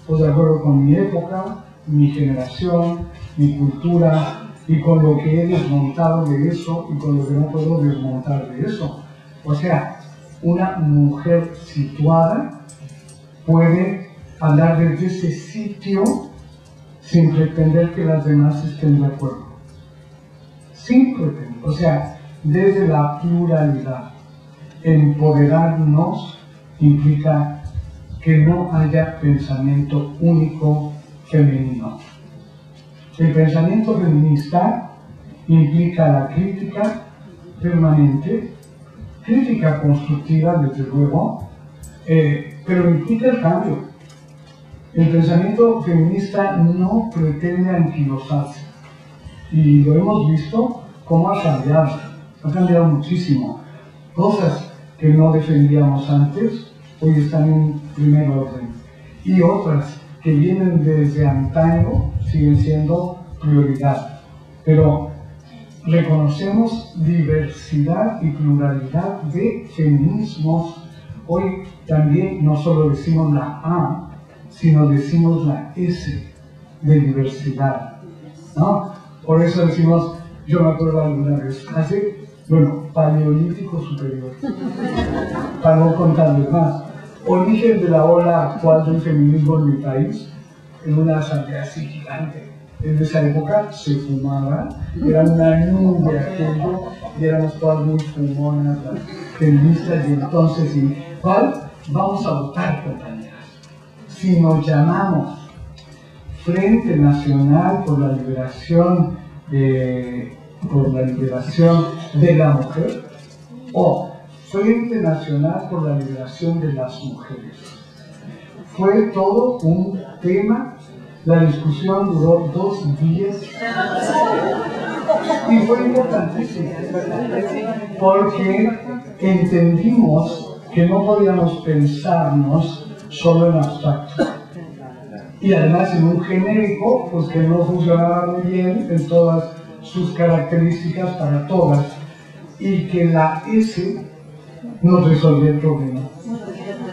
Pues de acuerdo con mi época, mi generación, mi cultura, y con lo que he desmontado de eso y con lo que no puedo desmontar de eso. O sea, una mujer situada puede hablar desde ese sitio sin pretender que las demás estén de acuerdo. Sin pretender, o sea, desde la pluralidad. Empoderarnos implica que no haya pensamiento único femenino. El pensamiento feminista implica la crítica permanente, crítica constructiva desde luego, pero implica el cambio. El pensamiento feminista no pretende anquilosarse. Y lo hemos visto cómo ha cambiado muchísimo. Cosas que no defendíamos antes, hoy están en primer orden. Y otras que vienen desde antaño siguen siendo prioridad. Pero reconocemos diversidad y pluralidad de feminismos. Hoy también no solo decimos la A, sino decimos la S de diversidad, ¿no? Por eso decimos, yo me acuerdo alguna vez, Paleolítico superior, para no contarles más. Origen de la ola actual del feminismo en mi país, en una asamblea así gigante. En esa época se fumaba, era una nube aquello, y éramos todas muy fumonas, las feministas, y entonces, ¿cuál? Vamos a votar, compañeras. Si nos llamamos Frente Nacional por la Liberación de la Mujer o Frente Nacional por la Liberación de las Mujeres. Fue todo un tema, la discusión duró 2 días y fue importantísimo porque entendimos que no podíamos pensarnos solo en abstracto. Y además en un genérico, pues que no funcionaba muy bien en todas sus características para todas, y que la S nos resolvía el problema,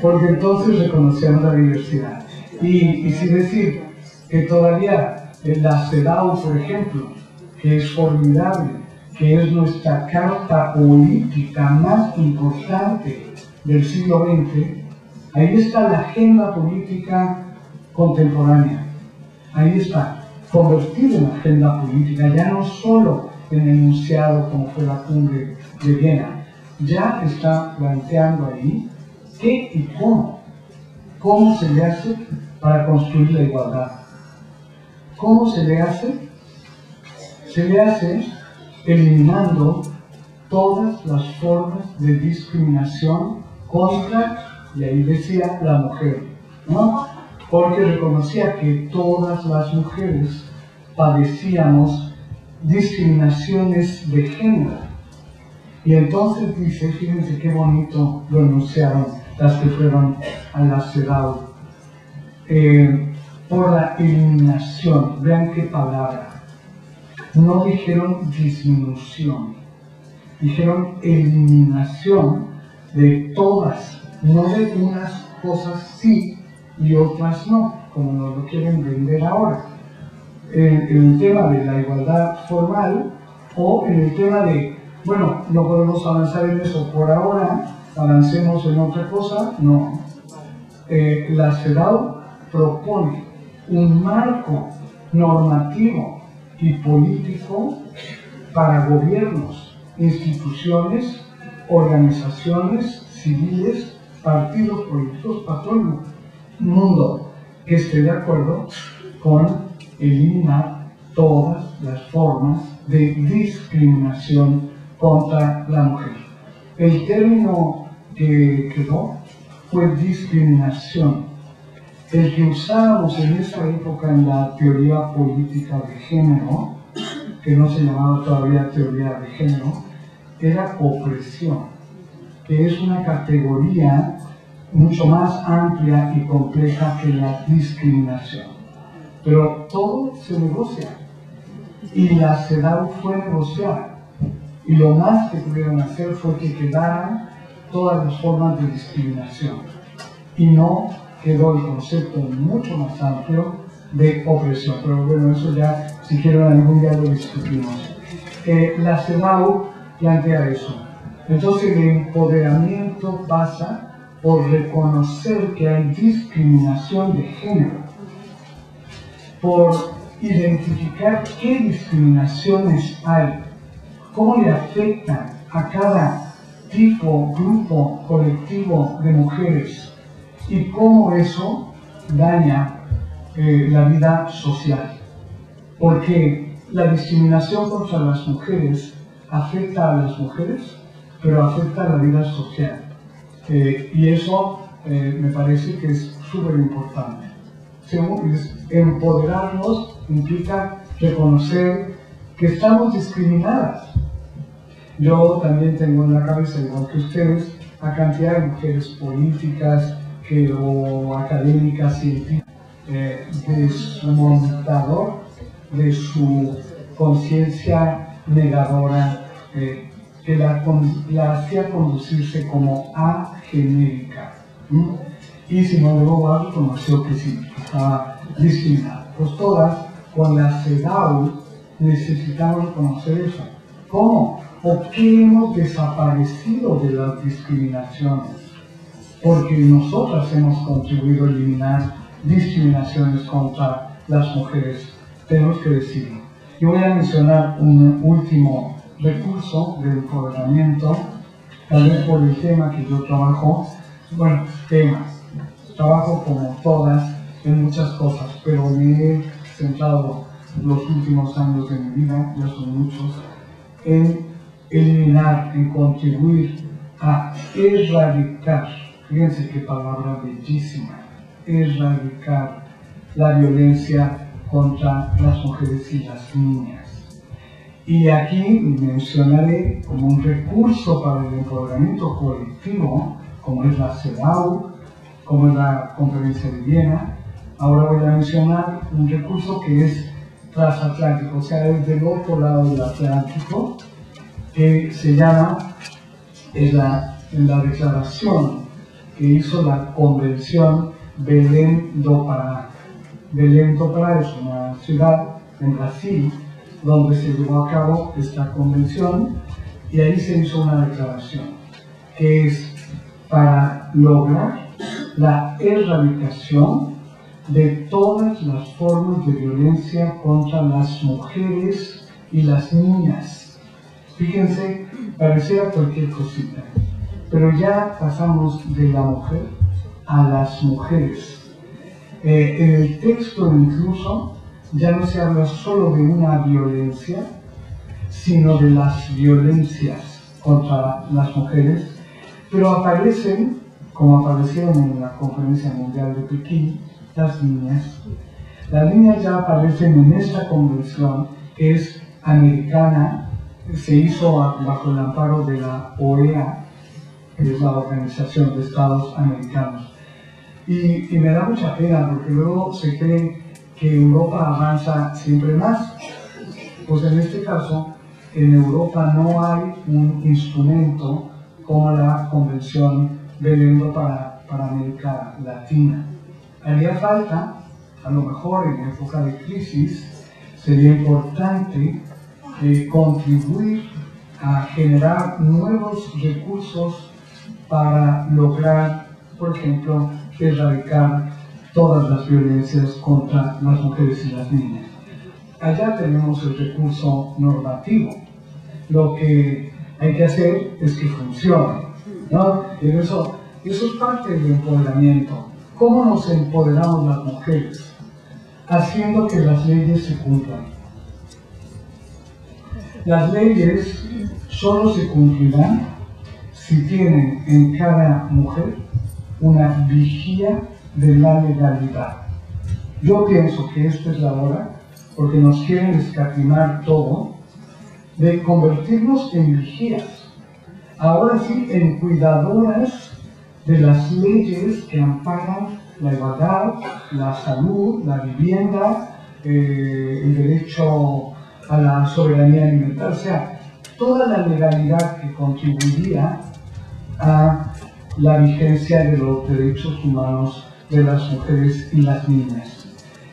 porque entonces reconocíamos la diversidad. Y sin decir que todavía la CEDAW, por ejemplo, que es formidable, que es nuestra carta política más importante del siglo XX, ahí está la agenda política contemporánea. Ahí está, convertida en agenda política, ya no solo en enunciado como fue la cumbre de Viena, ya está planteando ahí qué y cómo se le hace para construir la igualdad. ¿Cómo se le hace? Se le hace eliminando todas las formas de discriminación contra, y ahí decía, la mujer, ¿no? Porque reconocía que todas las mujeres padecíamos discriminaciones de género. Y entonces dice, fíjense qué bonito lo enunciaron las que fueron a la CEDAW, por la eliminación, vean qué palabra, no dijeron disminución, dijeron eliminación de todas, no de unas cosas sí y otras no, como nos lo quieren vender ahora. En el tema de la igualdad formal o en el tema de, bueno, no podemos avanzar en eso por ahora, avancemos en otra cosa, no. La CEDAW propone un marco normativo y político para gobiernos, instituciones, organizaciones civiles, partidos políticos, para todo el mundo que esté de acuerdo con eliminar todas las formas de discriminación contra la mujer. El término que quedó fue discriminación. El que usábamos en esa época en la teoría política de género, que no se llamaba todavía teoría de género, era opresión, que es una categoría mucho más amplia y compleja que la discriminación. Pero todo se negocia, y la CEDAW fue negociada, y lo más que pudieron hacer fue que quedaran todas las formas de discriminación, y no quedó el concepto mucho más amplio de opresión. Pero bueno, eso ya, si quieren algún día lo discutimos. La CEDAW plantea eso. Entonces el empoderamiento pasa por reconocer que hay discriminación de género, por identificar qué discriminaciones hay, cómo le afectan a cada tipo, grupo, colectivo de mujeres, y cómo eso daña la vida social. Porque la discriminación contra las mujeres afecta a las mujeres, pero afecta a la vida social. Y eso me parece que es súper importante. empoderarnos implica reconocer que estamos discriminadas. Yo también tengo en la cabeza, igual que ustedes, a cantidad de mujeres políticas o académicas, científicas, de su montador, de su conciencia negadora, que la hacía conducirse como agenérica. Y sin embargo, reconoció que sí, que estaba discriminada. Pues todas, con la CEDAW, necesitamos reconocer eso. ¿Cómo? ¿Por qué hemos desaparecido de las discriminaciones? Porque nosotras hemos contribuido a eliminar discriminaciones contra las mujeres. Tenemos que decirlo. Yo voy a mencionar un último recurso de empoderamiento, también por el tema que yo trabajo. Bueno, temas. Trabajo como todas en muchas cosas, pero me he centrado los últimos años de mi vida, ya son muchos, en eliminar, en contribuir a erradicar, fíjense qué palabra bellísima, erradicar la violencia contra las mujeres y las niñas. Y aquí mencionaré como un recurso para el empoderamiento colectivo, como es la CEDAW, como es la Conferencia de Viena. Ahora voy a mencionar un recurso que es transatlántico, o sea, desde el otro lado del Atlántico, que se llama, es la declaración que hizo la Convención Belém do Pará. Belém do Pará es una ciudad en Brasil donde se llevó a cabo esta convención y ahí se hizo una declaración que es para lograr la erradicación de todas las formas de violencia contra las mujeres y las niñas. Fíjense, parecía cualquier cosita, pero ya pasamos de la mujer a las mujeres. En el texto incluso ya no se habla solo de una violencia, sino de las violencias contra las mujeres, pero aparecen, como aparecieron en la Conferencia Mundial de Pekín, las niñas. Las niñas ya aparecen en esta convención, que es americana, se hizo bajo el amparo de la OEA, que es la Organización de Estados Americanos. Y me da mucha pena, porque luego se cree que Europa avanza siempre más. Pues en este caso, en Europa no hay un instrumento como la Convención Belém do Pará para América Latina. Haría falta, a lo mejor en época de crisis, sería importante contribuir a generar nuevos recursos para lograr, por ejemplo, erradicar todas las violencias contra las mujeres y las niñas. Allá tenemos el recurso normativo. Lo que hay que hacer es que funcione, ¿no? Y eso es parte del empoderamiento. ¿Cómo nos empoderamos las mujeres? Haciendo que las leyes se cumplan. Las leyes solo se cumplirán si tienen en cada mujer una vigía de la legalidad. Yo pienso que esta es la hora, porque nos quieren escatimar todo, de convertirnos en vigías. Ahora sí, en cuidadoras de las leyes que amparan la igualdad, la salud, la vivienda, el derecho a la soberanía alimentaria, o sea, toda la legalidad que contribuiría a la vigencia de los derechos humanos de las mujeres y las niñas.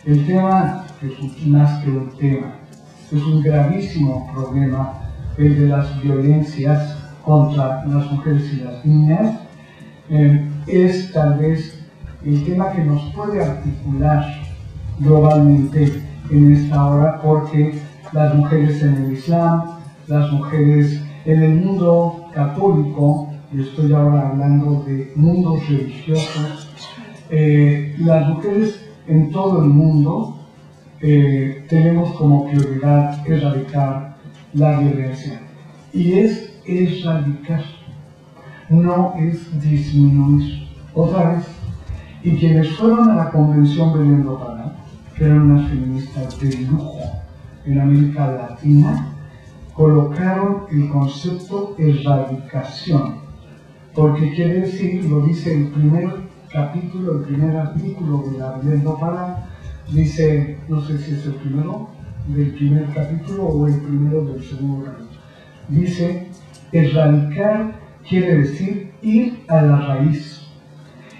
El tema es más que un tema, es un gravísimo problema, el de las violencias contra las mujeres y las niñas. Es tal vez el tema que nos puede articular globalmente en esta hora, porque las mujeres en el Islam, las mujeres en el mundo católico, y estoy ahora hablando de mundos religiosos, las mujeres en todo el mundo tenemos como prioridad erradicar la violencia. Y es erradicar, no es disminuir. Otra vez, Y quienes fueron a la Convención Belén do Pará, que eran unas feministas de lujo en América Latina, colocaron el concepto erradicación, porque quiere decir, lo dice el primer capítulo, el primer artículo de la Belén do Pará, dice, no sé si es el primero del primer capítulo o el primero del segundo capítulo, dice, erradicar quiere decir ir a la raíz.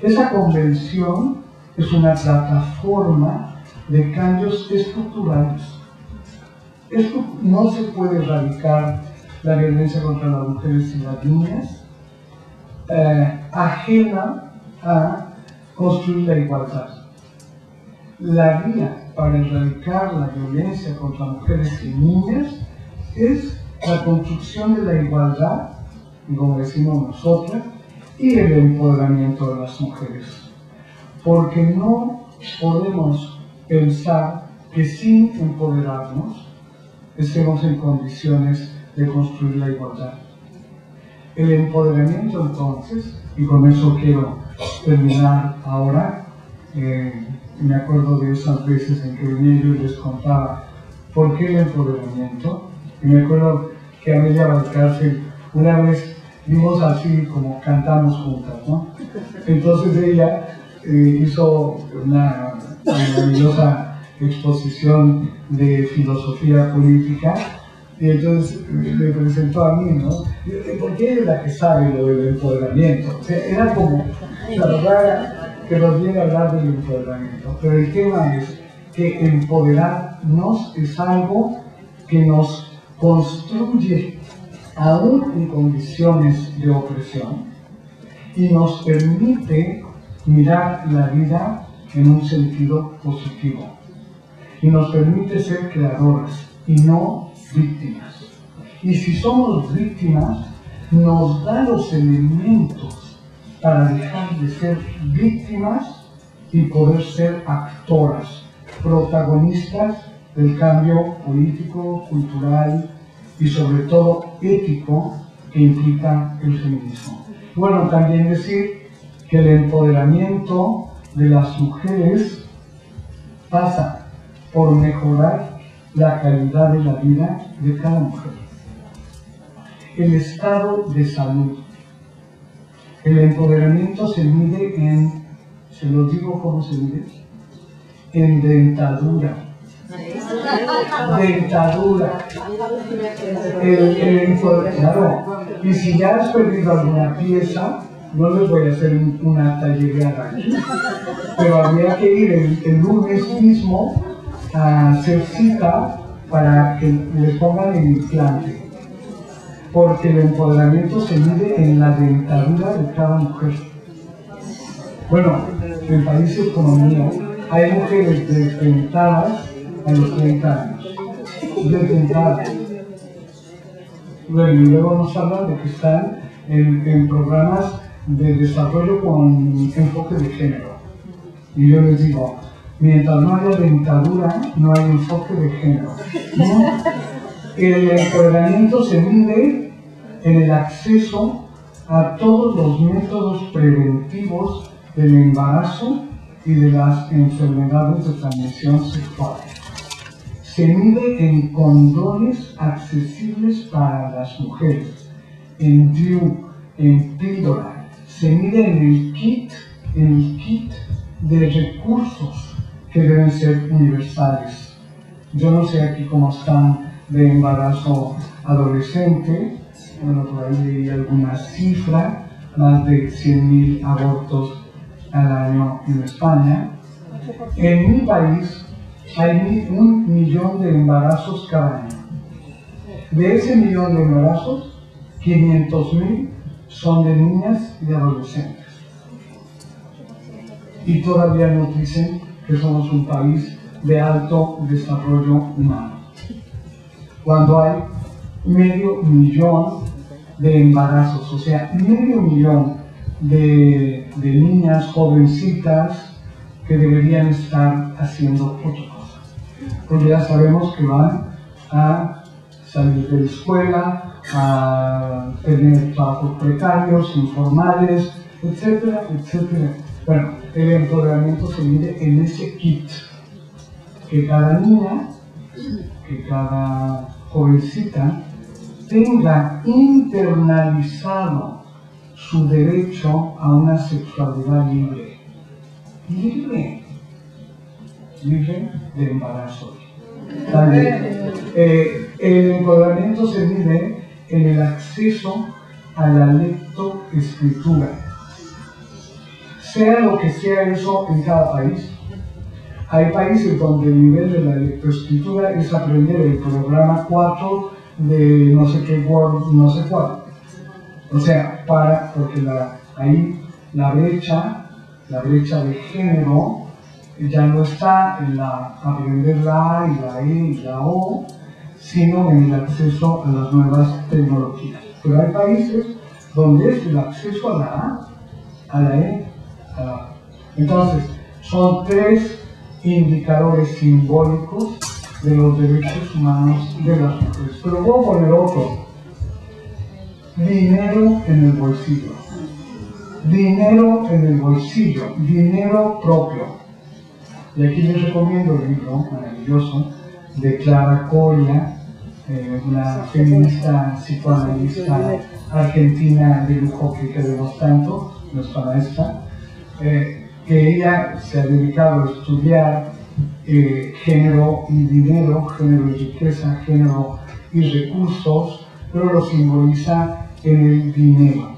Esa convención es una plataforma de cambios estructurales. Esto no se puede erradicar la violencia contra las mujeres y las niñas ajena a construir la igualdad. La vía para erradicar la violencia contra mujeres y niñas es la construcción de la igualdad, como decimos nosotras, y el empoderamiento de las mujeres. Porque no podemos pensar que sin empoderarnos estemos en condiciones de construir la igualdad. El empoderamiento, entonces, y con eso quiero terminar ahora, me acuerdo de esas veces en que venía yo y les contaba por qué el empoderamiento, y me acuerdo que Amelia Valcárcel una vez vimos así como cantamos juntas, ¿no? Entonces ella hizo una maravillosa exposición de filosofía política y entonces me presentó a mí, ¿no? Porque ella es la que sabe lo del empoderamiento. O sea, era como la verdad que nos viene a hablar del empoderamiento. Pero el tema es que empoderarnos es algo que nos construye aún en condiciones de opresión y nos permite mirar la vida en un sentido positivo y nos permite ser creadoras y no víctimas. Y si somos víctimas, nos da los elementos para dejar de ser víctimas y poder ser actoras, protagonistas del cambio político, cultural y sobre todo ético que implica el feminismo. Bueno, también decir que el empoderamiento de las mujeres pasa por mejorar la calidad de la vida de cada mujer. El estado de salud. El empoderamiento se mide en, se los digo cómo se mide, en dentadura. Dentadura. Claro. Y si ya has perdido alguna pieza, no les voy a hacer una tallereada aquí, pero habría que ir el lunes mismo a hacer cita para que les pongan el implante, porque el empoderamiento se mide en la dentadura de cada mujer. Bueno, en países como el mío hay mujeres desdentadas a los 30 años, desdentadas. Bueno, y luego nos hablan de que están en programas de desarrollo con enfoque de género. Y yo les digo, mientras no haya dentadura, no hay enfoque de género. ¿No? El empoderamiento se mide en el acceso a todos los métodos preventivos del embarazo y de las enfermedades de transmisión sexual. Se mide en condones accesibles para las mujeres, en DIU, en píldora. Se mide en el kit de recursos que deben ser universales. Yo no sé aquí cómo están de embarazo adolescente, bueno, por ahí leí alguna cifra, más de 100.000 abortos al año en España. En mi país hay 1 millón de embarazos cada año. De ese 1 millón de embarazos, 500.000 son de niñas y adolescentes. Y todavía nos dicen que somos un país de alto desarrollo humano, cuando hay 500.000 de embarazos, o sea, 500.000 de niñas jovencitas que deberían estar haciendo otra cosa, porque ya sabemos que van a salir de la escuela, a tener trabajos precarios, informales, etcétera, etcétera. Bueno, el empoderamiento se mide en ese kit que cada niña, que cada jovencita tenga internalizado su derecho a una sexualidad libre. Libre de embarazo. También, el empoderamiento se mide en el acceso a la lectoescritura. Sea lo que sea eso en cada país. Hay países donde el nivel de la lectoescritura es aprender el programa 4 de no sé qué Word, no sé cuál. O sea, porque ahí la brecha de género ya no está en aprender la A y la E y la O, sino en el acceso a las nuevas tecnologías. Pero hay países donde es el acceso a la A, a la E, a la A. Entonces, son 3 indicadores simbólicos de los derechos humanos de las mujeres. Pero voy a poner otro. Dinero en el bolsillo. Dinero en el bolsillo. Dinero propio. Y aquí les recomiendo el libro maravilloso de Clara Coria, una feminista psicoanalista argentina de lujo que queremos tanto, nuestra maestra, que ella se ha dedicado a estudiar género y dinero, género y riqueza, género y recursos, pero lo simboliza en el dinero.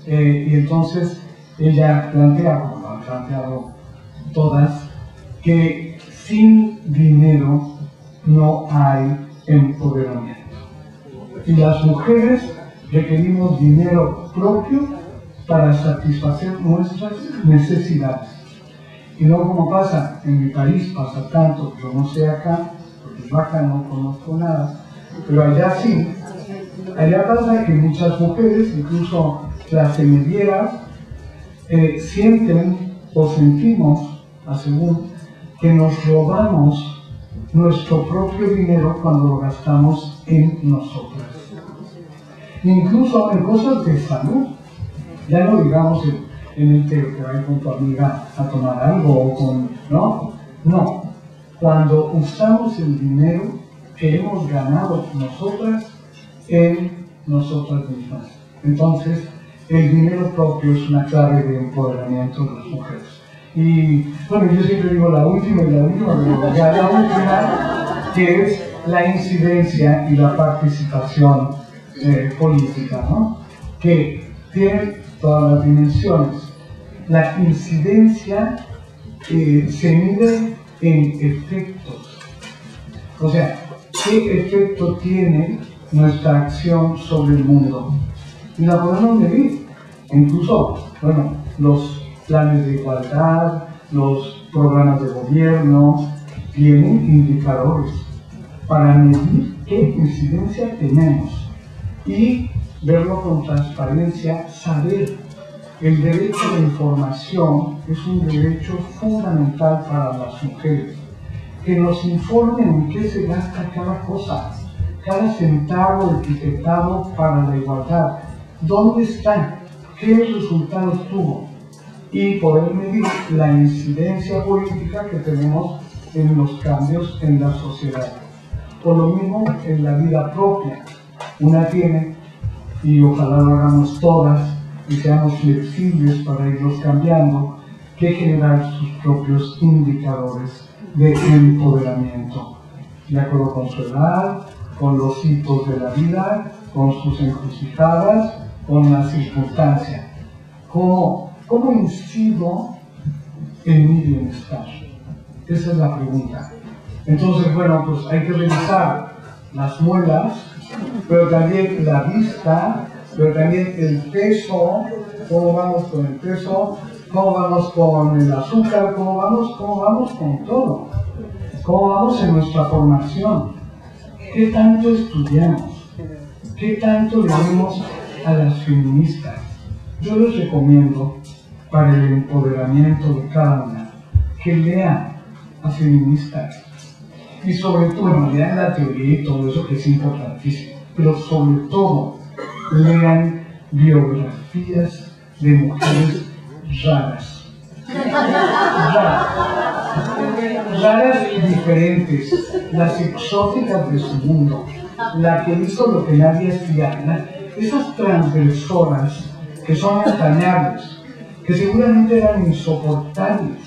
Y entonces ella plantea, como lo han planteado todas, que sin dinero no hay empoderamiento. Y las mujeres requerimos dinero propio para satisfacer nuestras necesidades. Y no como pasa en mi país, pasa tanto, yo no sé acá, porque yo acá no conozco nada, pero allá sí. Allá pasa que muchas mujeres, incluso clase medieras, sienten o sentimos, según, que nos robamos nuestro propio dinero cuando lo gastamos en nosotras. Incluso en cosas de salud. Ya no digamos en el que va con tu amiga a tomar algo o con... ¿no? No. Cuando usamos el dinero que hemos ganado nosotras en nosotras mismas. Entonces, el dinero propio es una clave de empoderamiento de las mujeres. Y bueno, yo siempre digo la última, pero ya la última, que es la incidencia y la participación política, ¿no? Que tiene todas las dimensiones. La incidencia se mide en efectos. O sea, ¿qué efecto tiene nuestra acción sobre el mundo? Y la podemos medir. Incluso, bueno, los planes de igualdad, los programas de gobierno, tienen indicadores para medir qué incidencia tenemos y verlo con transparencia, saber. El derecho a la información es un derecho fundamental para las mujeres. Que nos informen en qué se gasta cada cosa, cada centavo etiquetado para la igualdad, dónde está, qué resultados tuvo, y poder medir la incidencia política que tenemos en los cambios en la sociedad. Por lo mismo en la vida propia, una tiene, y ojalá lo hagamos todas, y seamos flexibles para irlos cambiando, que generar sus propios indicadores de empoderamiento, de acuerdo con su edad, con los hitos de la vida, con sus encrucijadas, con la circunstancia. ¿Cómo incido en mi bienestar? Esa es la pregunta. Entonces, bueno, pues hay que revisar las muelas, pero también la vista, pero también el peso, cómo vamos con el peso, cómo vamos con el azúcar, cómo vamos con todo, cómo vamos en nuestra formación, qué tanto estudiamos, qué tanto leemos a las feministas. Yo les recomiendo, para el empoderamiento de cada una, que lean a feministas. Y sobre todo, lean la teoría y todo eso, que es importantísimo, pero sobre todo, lean biografías de mujeres raras. raras y diferentes, las exóticas de su mundo, la que hizo lo que nadie hacía, esas transgresoras que son entrañables, que seguramente eran insoportables.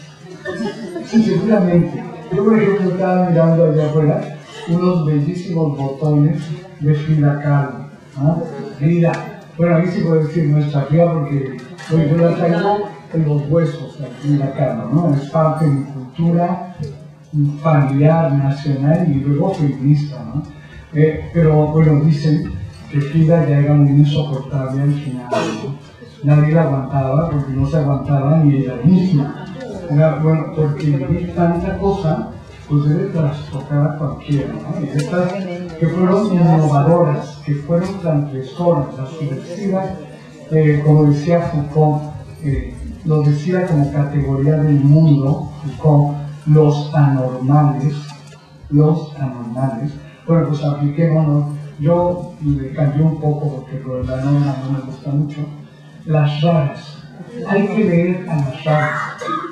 Sí, seguramente. Yo, por ejemplo, estaba mirando allá afuera unos bellísimos botones de Frida Kahlo, ¿no? Frida, bueno, a mí sí puedo decir nuestra Frida porque yo la traigo en los huesos, la Frida Kahlo, ¿no? Es parte de mi cultura familiar, nacional y luego feminista, ¿no? Pero bueno, dicen que Frida ya era muy insoportable al final, ¿no? Nadie la aguantaba porque no se aguantaba ni ella misma. Bueno, porque vivir tanta cosa, pues debe trastocar a cualquiera, ¿no? Y estas que fueron innovadoras, que fueron transgresoras, las subversivas, como decía Foucault, lo decía como categoría del mundo, Foucault, los anormales. Bueno, pues apliquémonos. Yo le cambié un poco porque lo de la norma no me gusta mucho. Las raras. Hay que leer a las raras.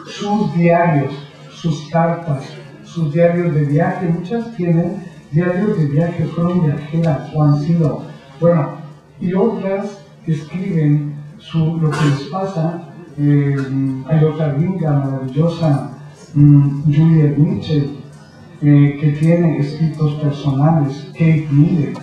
Sus diarios, sus cartas, sus diarios de viaje. Muchas tienen diarios de viaje, fueron viajeras o han sido. Bueno, y otras escriben lo que les pasa. Hay otra gringa maravillosa, Juliet Mitchell, que tiene escritos personales. Kate Miller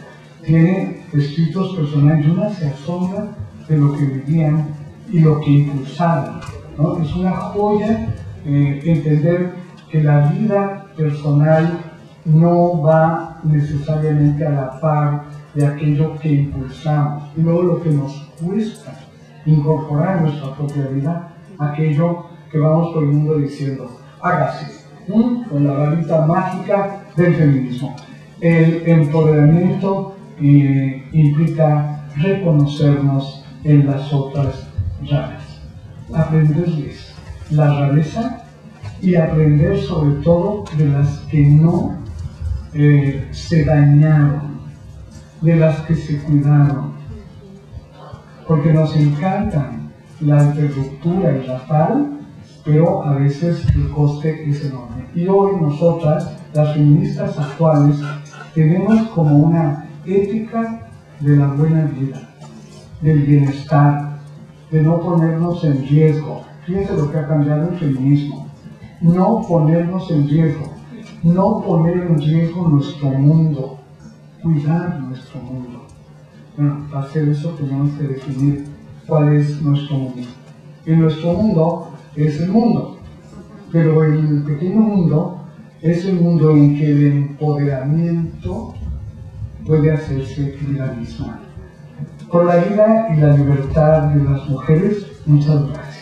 tiene escritos personales y una se asombra de lo que vivían y lo que impulsaron, ¿no? Es una joya entender que la vida personal no va necesariamente a la par de aquello que impulsamos y luego lo que nos cuesta incorporar en nuestra propia vida aquello que vamos por el mundo diciendo hágase, con la varita mágica del feminismo. El empoderamiento implica reconocernos en las otras raras, aprenderles la rareza y aprender sobre todo de las que no se dañaron, de las que se cuidaron, porque nos encantan la ruptura y la tal, pero a veces el coste es enorme. Y hoy nosotras, las feministas actuales, tenemos como una ética de la buena vida, del bienestar, de no ponernos en riesgo. Fíjense lo que ha cambiado el feminismo. No ponernos en riesgo, no poner en riesgo nuestro mundo, cuidar nuestro mundo. Bueno, para hacer eso tenemos que definir cuál es nuestro mundo. Y nuestro mundo es el mundo, pero el pequeño mundo es el mundo en que el empoderamiento puede hacerse vida misma. Por la vida y la libertad de las mujeres, muchas gracias.